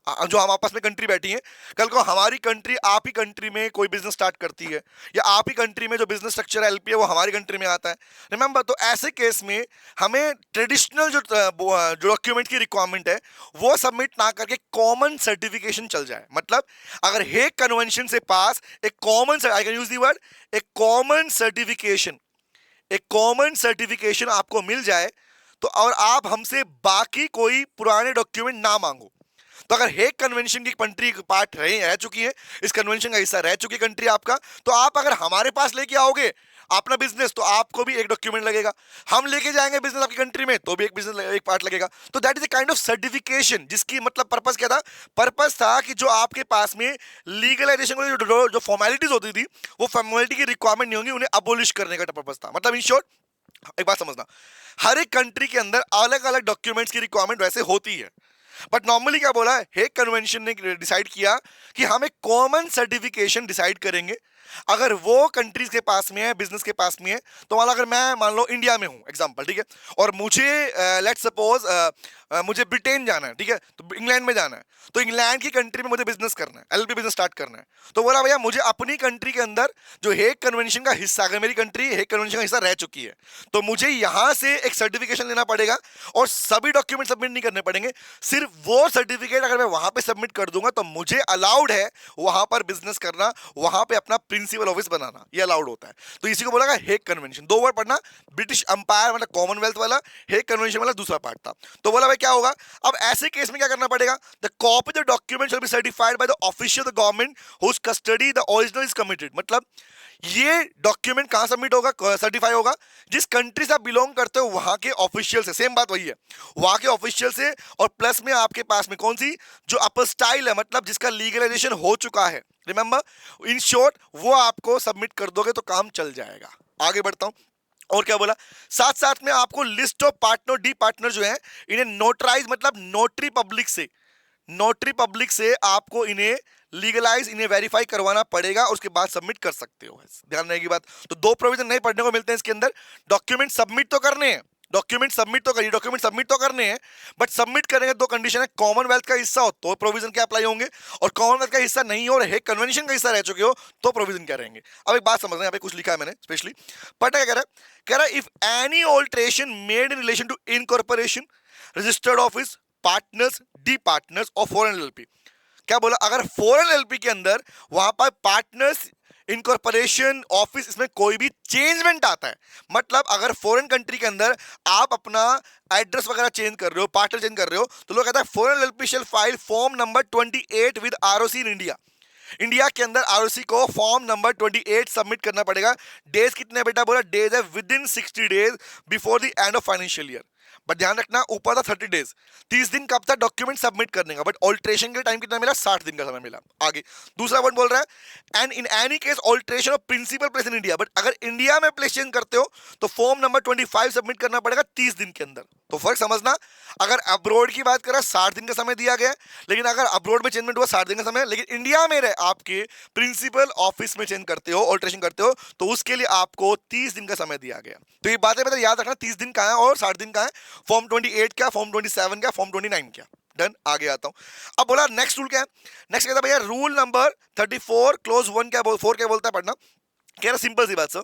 जो हम आपस में कंट्री बैठी हैं, कल को हमारी कंट्री आप ही कंट्री में कोई बिजनेस स्टार्ट करती है, या आप ही कंट्री में जो बिजनेस स्ट्रक्चर है एलपी है वो हमारी कंट्री में आता है, रिमेंबर, तो ऐसे केस में हमें ट्रेडिशनल जो डॉक्यूमेंट की रिक्वायरमेंट है वो सबमिट ना करके कॉमन सर्टिफिकेशन चल जाए। मतलब अगर हेग कन्वेंशन से पास एक common, I can use the word, एक कॉमन सर्टिफिकेशन आपको मिल जाए, तो और आप हमसे बाकी कोई पुराने डॉक्यूमेंट ना मांगो, तो अगर हेग कन्वेंशन की कंट्री पार्ट रह चुकी है, इस कन्वेंशन का हिस्सा रह चुकी कंट्री आपका, तो आप अगर हमारे पास लेके आओगे अपना बिजनेस तो आपको भी एक डॉक्यूमेंट लगेगा, हम लेके जाएंगे बिजनेस आपकी कंट्री में तो भी एक बिजनेस एक पार्ट लगेगा। तो that is a kind of certification, जिसकी मतलब पर्पस क्या था, पर्पस था कि जो आपके पास में लीगलाइजेशन को जो फॉर्मेलिटीज होती थी वो फॉर्मेलिटी की रिक्वायरमेंट नहीं होंगी, उन्हें अबोलिश करने का पर्पस था। मतलब इन शॉर्ट एक बात समझना, हर एक कंट्री के अंदर अलग अलग डॉक्यूमेंट्स की रिक्वायरमेंट वैसे होती है, बट नॉर्मली क्या बोला, हेग कन्वेंशन ने डिसाइड किया कि हम एक कॉमन सर्टिफिकेशन डिसाइड करेंगे। अगर वो कंट्रीज के पास में है, बिजनेस के पास में है, तो अगर मैं मान लो इंडिया में हूं एग्जांपल, ठीक है, और मुझे लेट्स सपोज मुझे ब्रिटेन जाना है, ठीक है, तो इंग्लैंड में जाना है, तो इंग्लैंड की कंट्री में मुझे बिजनेस करना है, एलपी बिजनेस स्टार्ट करना है, तो बोला भैया मुझे अपनी कंट्री के अंदर जो हेग कन्वेंशन का हिस्सा, अगर मेरी कंट्री हेग कन्वेंशन का हिस्सा रह चुकी है तो मुझे यहां से एक सर्टिफिकेशन लेना पड़ेगा, और सभी डॉक्यूमेंट सबमिट नहीं करने पड़ेंगे, सिर्फ वो सर्टिफिकेट अगर मैं वहां पे सबमिट कर दूंगा तो मुझे अलाउड है वहां पर बिजनेस करना, वहां पे अपना प्रिंसिपल ऑफिस बनाना, ये अलाउड होता है। तो इसी को बोला गया हेग कन्वेंशन। दो वर्ड पढ़ना, ब्रिटिश अंपायर मतलब कॉमनवेल्थ वाला, हेग कन्वेंशन वाला दूसरा पार्ट था। तो बोला भाई क्या होगा, अब ऐसे केस में क्या करना पड़ेगा, the copy the document shall be certified by the official the government whose custody the original is committed. मतलब ये डॉक्यूमेंट कहां सबमिट होगा, सर्टिफाई होगा, जिस कंट्री से आप बिलोंग करते हो वहां के ऑफिशियल से, सेम बात वही है, वहां के ऑफिशियल से, और प्लस में आपके पास में कौन सी, जो अपोस्टाइल है, मतलब जिसका लीगलाइजेशन हो चुका है, रिमेंबर इन शॉर्ट, वो आपको सबमिट कर दोगे तो काम चल जाएगा। आगे बढ़ता हूं, और क्या बोला, साथ साथ में आपको list of partner, D partner जो है, इन्हें नोटराइज मतलब नोटरी पब्लिक से, नोटरी पब्लिक से आपको इन्हें लीगलाइज, इन्हें वेरीफाई करवाना पड़ेगा, उसके बाद सबमिट कर सकते हो। ध्यान रखने की बात, तो दो प्रोविजन नहीं पढ़ने को मिलते हैं इसके अंदर। डॉक्यूमेंट सबमिट तो करने हैं, डॉक्यूमेंट सबमिट तो करिए, डॉक्यूमेंट सबमिट तो करने हैं, बट सबमिट करेंगे दो कंडीशन है, कॉमनवेल्थ का हिस्सा हो तो प्रोविजन क्या अप्लाई होंगे, और कॉमनवेल्थ का हिस्सा नहीं हो, हेग कन्वेंशन का हिस्सा रह चुके हो तो प्रोविजन क्या रहेंगे। अब एक बात समझना, यहाँ पे कुछ लिखा है मैंने स्पेशली, पता क्या कह रहा है, if any alteration made in relation to incorporation, registered office, partners, the partners और फॉरेन एलएलपी। क्या बोला, अगर फॉरेन एलएलपी के अंदर वहां पर पार्टनर्स, इनकॉर्पोरेशन, ऑफिस, इसमें कोई भी चेंजमेंट आता है, मतलब अगर फॉरेन कंट्री के अंदर आप अपना एड्रेस वगैरह चेंज कर रहे हो, पार्टनर चेंज कर रहे हो, तो लोग कहता है foreign LLP shall file form number 28 with ROC in India. India के अंदर आरओसी को फॉर्म नंबर 28 सबमिट करना पड़ेगा। डेज कितने बेटा, बोला डेज है within 60 days before the end of financial year. But ध्यान रखना, ऊपर था 30 डेज, 30 दिन कब था डॉक्यूमेंट सबमिट करने का, बट ऑल्ट्रेशन के टाइम कितना मिला, 60 दिन का समय मिला। आगे दूसरा वर्ड बोल रहा है, and in any case alteration of principal place in India, but अगर इंडिया में प्लेस चेंज करते हो तो फॉर्म नंबर 25 सबमिट करना पड़ेगा 30 दिन के अंदर। तो फर्क समझना, अगर अब्रोड की बात करें 60 दिन का समय दिया गया, लेकिन अगर अब्रोड में चेंजमेंट हुआ 60 दिन का समय, लेकिन इंडिया में रहे आपके प्रिंसिपल ऑफिस में चेंज करते हो, ऑल्ट्रेशन करते हो, तो उसके लिए आपको 30 दिन का समय दिया गया। तो ये बातें मतलब याद रखना, 30 दिन का है और 60 दिन का है, फॉर्म 28 क्या, फॉर्म 27 क्या, फॉर्म 29 क्या। डन, आगे आता हूं। अब बोला नेक्स्ट रूल क्या है, नेक्स्ट कहता है भैया रूल नंबर 34 क्लोज 1 क्या 4 क्या बोलता है पढ़ना, कह रहा सिंपल सी बात sir,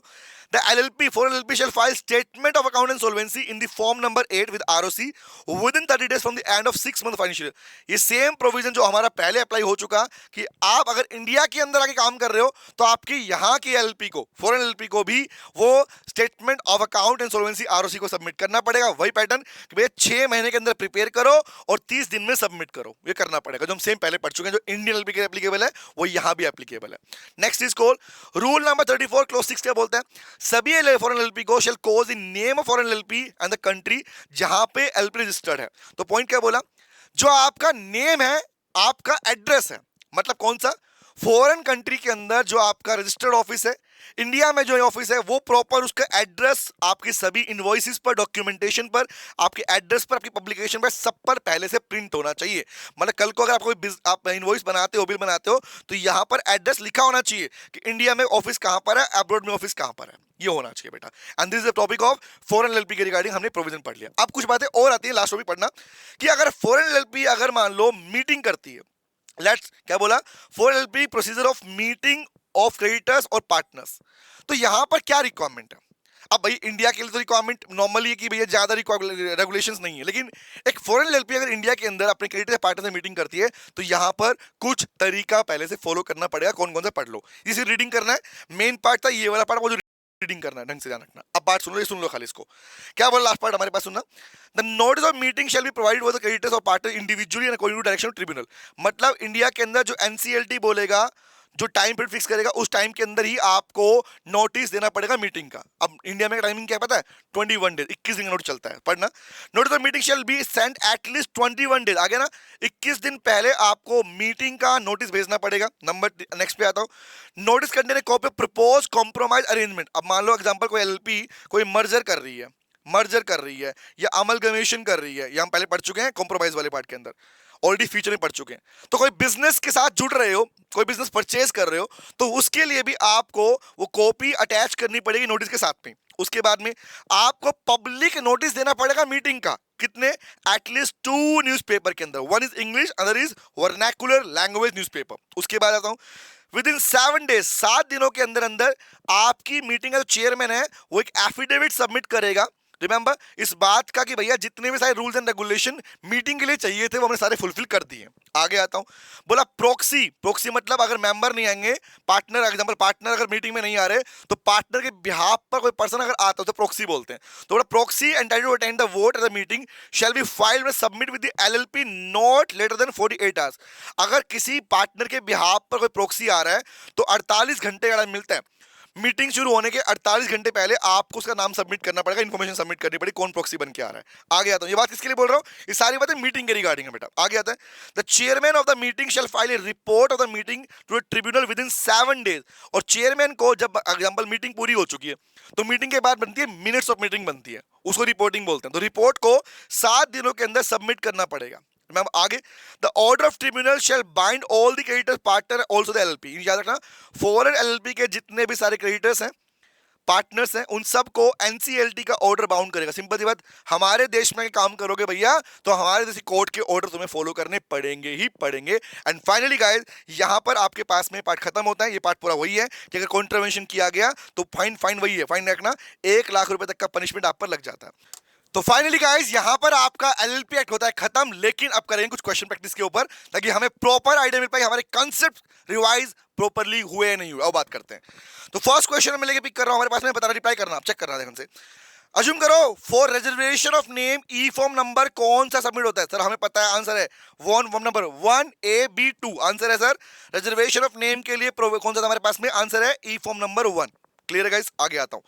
the LLP foreign LLP shall file statement of account and solvency in the form number 8 with ROC within 30 days from the end of 6 month financial year। ये सेम प्रोविजन जो हमारा पहले अप्लाई हो चुका कि आप अगर इंडिया के अंदर आके काम कर रहे हो तो आपकी यहाँ की एलपी को, फॉरेन एलपी को भी वो statement of account and solvency ROC को सबमिट करना पड़ेगा। वही पैटर्न कि भैया 6 महीने के अंदर प्रिपेयर करो और 30 दिन में सबमिट करो, ये करना पड़ेगा, जो हम सेम पहले पढ़ चुके हैं। जो इंडियन एलपी के एप्लीकेबल है वो यहाँ भी एप्लीकेबल है। Next is call rule number 34 clause 6 क्या बोलता है, सभी फॉरेन एलपी को shall cause in name of foreign LP and the country जहां पे एलपी रजिस्टर्ड है। तो पॉइंट क्या बोला, जो आपका नेम है, आपका एड्रेस है, मतलब कौन सा, फॉरेन कंट्री के अंदर जो आपका रजिस्टर्ड ऑफिस है, इंडिया में जो ऑफिस है, वो प्रॉपर उसका एड्रेस आपकी सभी इनवॉइसेस पर, डॉक्यूमेंटेशन पर, आपके एड्रेस पर, आपकी पब्लिकेशन पर, सब पर पहले से प्रिंट होना चाहिए। मतलब कल को अगर आप कोई आप इनवॉइस बनाते हो, बिल बनाते हो, तो यहां पर एड्रेस लिखा होना चाहिए कि इंडिया में ऑफिस कहां पर है, अब्रॉड में ऑफिस कहां पर है, ये होना चाहिए बेटा। And this is the topic of foreign LLP के रिगार्डिंग हमने प्रोविजन पढ़ लिया। अब कुछ बातें और आती है, लास्ट में भी पढ़ना, कि अगर फॉरेन एलएलपी अगर मान लो मीटिंग करती है, लेट्स क्या बोला, foreign LLP procedure of meeting of creditors और पार्टनर्स, तो यहां पर क्या रिक्वायरमेंट है। अब भाई इंडिया के लिए तो रिक्वायरमेंट नॉर्मली है कि भैया ज्यादा रेगुलेशंस नहीं है, लेकिन एक फॉरेन एलएलपी अगर इंडिया के अंदर अपने क्रेडिटर पार्टनर से मीटिंग करती है तो यहां पर कुछ तरीका पहले से फॉलो करना पड़ेगा। कौन कौन सा पढ़ लो, इसे रीडिंग करना है, मेन पार्ट था ये वाला पार्ट, वो जो रीडिंग करना है ढंग से ध्यान रखना। अब बात सुन लो, ये सुन लो खाली इसको, क्या बोला लास्ट पार्ट हमारे पास सुनना, the notice of meeting shall be provided for the creditors और partner individually and according to direction of tribunal. मतलब इंडिया के अंदर जो एनसीएलटी बोलेगा, जो टाइम पीरियड फिक्स करेगा, उस टाइम के अंदर ही आपको नोटिस देना पड़ेगा मीटिंग का। अब इंडिया में टाइमिंग क्या पता है, 21 डेज, 21 दिन का नोटिस चलता है, पढ़ना। Notice of meeting shall be sent at least 21 days, आगे ना 21 दिन पहले आपको मीटिंग का नोटिस भेजना पड़ेगा। नंबर नेक्स्ट पे आता हूं, नोटिस करने कॉपी प्रपोज कॉम्प्रोमाइज अरेंजमेंट। अब मान लो एग्जांपल कोई एलपी कोई मर्जर कर रही है या अमलगमेशन कर रही है, या हम पहले पढ़ चुके हैं कॉम्प्रोमाइज वाले पार्ट के अंदर, ऑलरेडी फ्यूचर में पढ़ चुके हैं। तो कोई बिजनेस के साथ जुड़ रहे हो, कोई बिजनेस परचेज कर रहे हो, तो उसके लिए भी आपको वो कॉपी अटैच करनी पड़ेगी नोटिस के साथ में। उसके बाद में आपको पब्लिक नोटिस देना पड़ेगा मीटिंग का, कितने, एटलीस्ट 2 न्यूज़पेपर के अंदर, one is English, other is vernacular language newspaper. उसके बाद आता हूं, विद इन 7 डेज, 7 दिनों के अंदर अंदर आपकी मीटिंग का जो चेयरमैन है वो एक एफिडेविट सबमिट करेगा रिमेंबर इस बात का कि भैया जितने भी सारे रूल्स एंड रेगुलेशन मीटिंग के लिए चाहिए थे वो हमने सारे फुलफिल कर दिए। आगे आता हूं, बोला प्रोक्सी, प्रोक्सी मतलब अगर मेंबर नहीं आएंगे, पार्टनर एग्जांपल पार्टनर अगर मीटिंग में नहीं आ रहे तो पार्टनर के बिहाफ पर कोई पर्सन अगर आता है तो प्रोक्सी बोलते हैं। तो बोला proxy entitled to attend the vote at the meeting shall be filed and submit with the LLP not later than 48 hours. अगर किसी पार्टनर के बिहाफ पर कोई प्रोक्सी आ रहा है तो 48 घंटे का टाइम मिलता है, मीटिंग शुरू होने के 48 घंटे पहले आपको उसका नाम सबमिट करना पड़ेगा, इन्फॉर्मेशन सबमिट करनी पड़ेगी कौन प्रॉक्सी बन के आ रहा है। आगे आता हूं, ये बात किसके लिए बोल रहा हूं, ये सारी बातें मीटिंग के रिगार्डिंग है बेटा। आगे आता है, the chairman of the meeting shall file a report of the meeting to the tribunal within 7 days. और चेयरमैन को जब एग्जांपल मीटिंग पूरी हो चुकी है तो मीटिंग के बाद बनती है मिनट्स ऑफ मीटिंग बनती है, उसको रिपोर्टिंग बोलते हैं। तो रिपोर्ट को 7 दिनों के अंदर सबमिट करना पड़ेगा। मैम आगे, the order of tribunal shall bind all the creditors partner also the LLP. याद रखना फॉरेन एलएलपी के जितने भी सारे क्रेडिटर्स हैं, पार्टनर्स हैं, उन सबको एनसीएलटी का ऑर्डर बाउंड करेगा। सिंपल सी बात, हमारे देश में काम करोगे भैया तो हमारे जैसे कोर्ट के ऑर्डर तुम्हें फॉलो करने पड़ेंगे ही पड़ेंगे। एंड फाइनली गाइस यहां पर आपके पास में पार्ट खत्म होता है। ये पार्ट पूरा वही है कि अगर कॉन्ट्रवेंशन किया गया तो फाइन वही है, फाइन रखना 1 लाख रुपए तक का पनिशमेंट आप पर लग जाता है। तो फाइनली गाइस यहां पर आपका एलएलपी एक्ट होता है खत्म, लेकिन अब करेंगे कुछ क्वेश्चन प्रैक्टिस के ऊपर ताकि हमें प्रॉपर आइडिया मिल पाए हमारे कॉन्सेप्ट रिवाइज प्रॉपरली हुए नहीं हुए। अब बात करते हैं। तो फर्स्ट क्वेश्चन मैं लेके पिक कर रहा हूं, हमारे पास में बता रहा, रिप्लाई करना, आप चेक करना ध्यान से। अज्यूम करो for reservation of name E form number कौन सा सबमिट होता है? सर हमें पता है, आंसर है फॉर्म नंबर 1AB2 आंसर है सर। रिजर्वेशन ऑफ नेम के लिए कौन सा था हमारे पास में? आंसर है ई फॉर्म नंबर 1। क्लियर है गाइस? आगे आता हूं,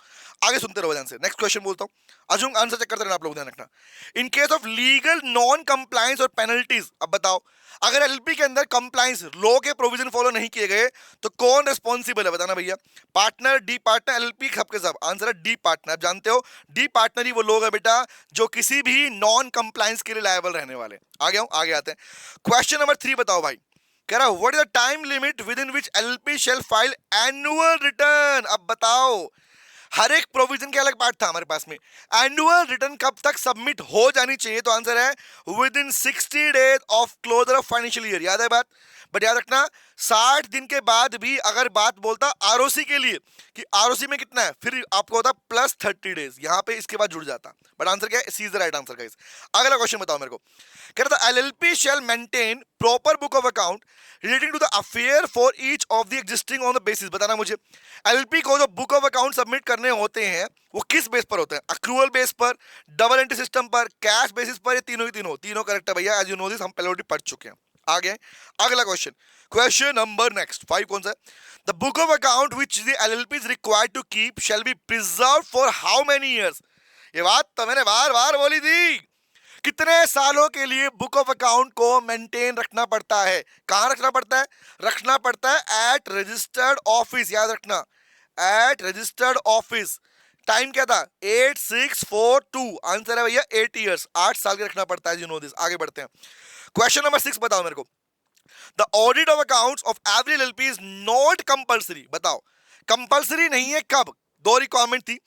आगे सुनते रहो ध्यान से। नेक्स्ट क्वेश्चन बोलता हूं, अजूम आंसर चेक करते रहना आप लोग, ध्यान रखना। In case of legal non compliance और पेनल्टीज, अब बताओ अगर एलएलपी के अंदर कंप्लायंस लॉ के प्रोविजन फॉलो नहीं किए गए तो कौन रिस्पॉन्सिबल है? बताना भैया। पार्टनर, डी पार्टनर, एलएलपी, सब के सब? आंसर है डी पार्टनर। आप जानते हो डी पार्टनर ही वो लोग है बेटा जो किसी भी नॉन कंप्लायंस के लिए लायबल रहने वाले। आगे आते हैं। क्वेश्चन नंबर 3 बताओ भाई, कह रहा what is the time limit within which LLP shall file annual return. अब बताओ हर एक प्रोविजन के अलग पार्ट था हमारे पास में। एनुअल रिटर्न कब तक सबमिट हो जानी चाहिए? तो आंसर है within 60 days of closure of financial year. याद है बात? बट याद रखना 60 दिन के बाद भी अगर बात बोलता आरओसी के लिए कि आरओसी में कितना है, फिर आपको होता प्लस 30 डेज, यहां पे इसके बाद जुड़ जाता। बट आंसर क्या है? C is the right answer guys. अगला क्वेश्चन बताओ मेरे को, कह रहा था LLP shall maintain proper book of account relating to the affair for each of the existing on the basis. बताना मुझे, एलएलपी को जो बुक ऑफ अकाउंट सबमिट करने होते हैं वो किस बेस पर होते हैं? अक्रूवल बेस पर, डबल एंट्री सिस्टम पर, कैश बेसिस पर, या तीनों ही तीनों करेक्ट है भैया। एज यू नो दिस, हम पहले ऑलरेडी पढ़ चुके हैं। आगे अगला क्वेश्चन, क्वेश्चन नंबर नेक्स्ट 5 कौन सा है? The book of account which the LLP is required to keep shall be preserve for how many years? ये बात तो मैंने बार बार बोली थी, कितने सालों के लिए बुक ऑफ अकाउंट को मेंटेन रखना पड़ता है? कहां रखना पड़ता है? रखना पड़ता है एट रजिस्टर्ड ऑफिस। याद रखना एट रजिस्टर्ड ऑफिस। टाइम क्या था? 8642। आंसर है भैया 8 इयर्स, 8 साल के रखना पड़ता है। You know this. आगे बढ़ते हैं। क्वेश्चन नंबर 6 बताओ मेरे को, the audit of accounts of every LLP is not compulsory. बताओ कंपल्सरी नहीं है कब? 2 रिक्वायरमेंट थी,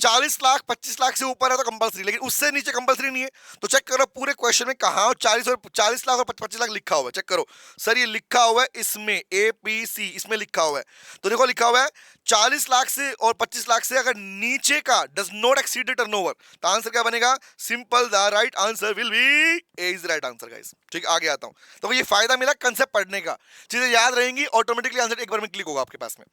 40 लाख 25 लाख से ऊपर है तो कंपल्सरी, लेकिन उससे नीचे कंपल्सरी नहीं है। तो चेक करो पूरे क्वेश्चन में कहां 40 लाख और 25 लाख लिखा हुआ है। चेक करो सर, ये लिखा हुआ है इसमें APC, इसमें लिखा हुआ है। तो देखो लिखा हुआ है 40 लाख से और 25 लाख से अगर नीचे का does not exceed the turnover, तो आंसर क्या बनेगा? Simple, the right answer will be A is the right answer guys. ठीक, आगे आता हूं। तो ये फायदा मिला कंसेप्ट पढ़ने का, चीजें याद रहेंगी, ऑटोमेटिकली आंसर एक बार में क्लिक होगा आपके पास में।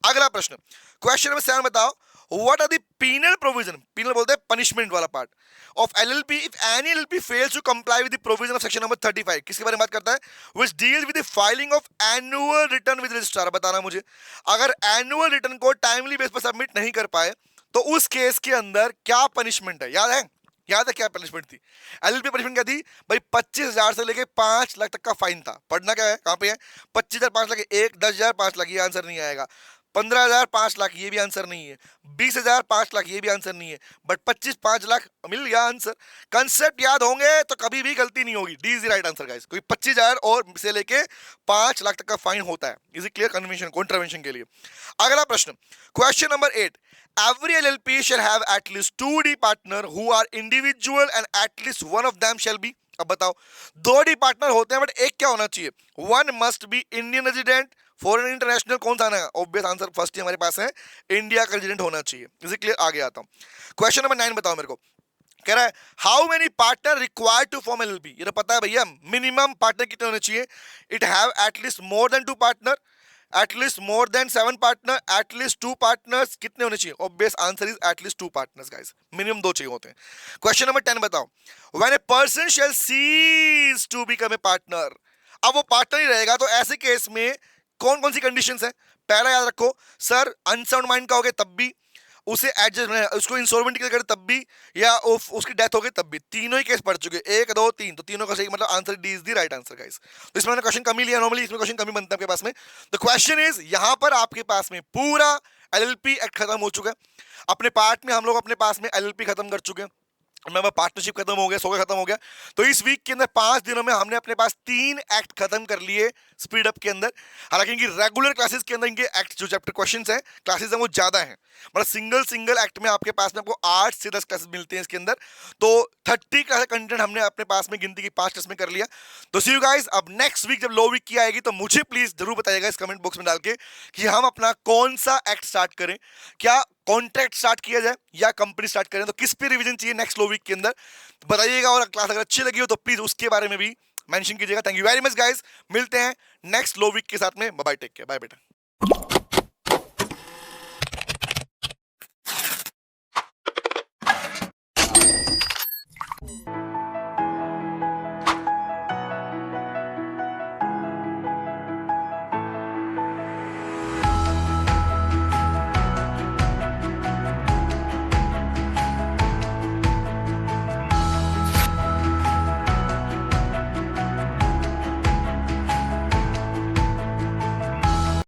अगला प्रश्न, क्वेश्चन नंबर 7 बताओ, what are the penal provision, penal बोलते हैं पनिशमेंट वाला part, of LLP if any LLP fails to comply with the provision of section number 35। किसके बारे में बात करता है? which deals with the filing of annual return with registrar। बताना मुझे, अगर एनुअल रिटर्न को टाइमली बेस पर सबमिट नहीं कर पाए तो उस केस के अंदर क्या पनिशमेंट है? याद है? याद है क्या पनिशमेंट थी? एलएलपी पनिशमेंट क्या थी भाई? 25,000 से लेके 5 लाख तक का फाइन था। पढ़ना क्या है, कहां पे है? 25,000 5 लाख, 1 10,000 5 लाख, ये आंसर नहीं आएगा। 15,000 5 लाख, ये भी आंसर नहीं है। 20,000 5 लाख, ये भी आंसर नहीं है। बट 25 5 लाख मिल गया आंसर। कंसेप्ट याद होंगे तो कभी भी गलती नहीं होगी। D is the right answer guys. कोई 25,000 और से लेके 5 लाख तक का फाइन होता है। Is it clear? Convention contravention के लिए। अगला प्रश्न, question number 8, every LLP shall have at least 2D partner who are individual and at least one of them shall be। अब बताओ 2D पार्टनर होते हैं बट एक क्या होना चाहिए? One must be Indian resident, foreign international कौन सा आना? ऑब्वियस आंसर फर्स्ट ही हमारे पास है, इंडिया का रेजिडेंट होना चाहिए। Is it clear? आगे आता हूं। क्वेश्चन नंबर 9 बताओ मेरे को, कह रहा है how many partner required to form LLP, ये तो पता है भैया, मिनिमम पार्टनर कितने होने चाहिए, it have at least more than 2 partner, at least more than 7 partner, at least 2 partners, कितने होने चाहिए, obvious answer is at least 2 partners guys, minimum 2 चाहिए होते हैं। क्वेश्चन नंबर 10 बताओ, when a person shall cease to become a partner, अब वो पार्टनर ही रहेगा तो ऐसे केस में कौन कौन सी कंडीशंस है, पहला याद रखो सर, अनसाउंड माइंड का हो गया तब भी, उसे एडजस्ट उसको इंसॉल्वेंट करे तब भी, या उसकी डेथ हो गई तब भी, तीनों ही केस पढ़ चुके, 1 2 3, तो तीनों का सही मतलब answer D is the right answer guys. तो इसमें मैंने क्वेश्चन कम ही लिया, नॉर्मली इसमें क्वेश्चन कम ही बनता है आपके पास में। द क्वेश्चन इज यहां पर आपके पास में पूरा एलएलपी एक्ट खत्म हो चुका है, अपने पार्ट में हम लोग अपने पास में एलएलपी खत्म कर चुके हैं, पार्टनरशिप खत्म हो गया, सोगा खत्म हो गया। तो इस वीक के अंदर 5 दिनों में हमने अपने पास 3 एक्ट खत्म कर लिए स्पीड अप के अंदर। हालांकि इनकी रेगुलर क्लासेस के अंदर इनके एक्ट जो चैप्टर क्वेश्चंस हैं, क्लासेस हैं, वो ज्यादा हैं, मतलब सिंगल एक्ट में आपके पास में आपको 8 से 10 क्लासेस मिलते हैं इसके अंदर। तो 30 क्लास कंटेंट हमने अपने पास में गिनती की 5 टेस्ट में कर लिया। तो सी यू गाइस, अब नेक्स्ट वीक जब लो वीक की आएगी तो मुझे प्लीज जरूर बताइएगा इस कमेंट बॉक्स में डाल के कि हम अपना कौन सा एक्ट स्टार्ट करें, क्या कॉन्ट्रैक्ट स्टार्ट किया जाए या कंपनी स्टार्ट करें, तो किस पे रिवीजन चाहिए नेक्स्ट लो वीक के अंदर बताइएगा। और क्लास अगर अच्छी लगी हो तो प्लीज उसके बारे में भी मेंशन कीजिएगा। Thank you very much guys, मिलते हैं नेक्स्ट लो वीक के साथ में, bye bye, take care, bye बेटा।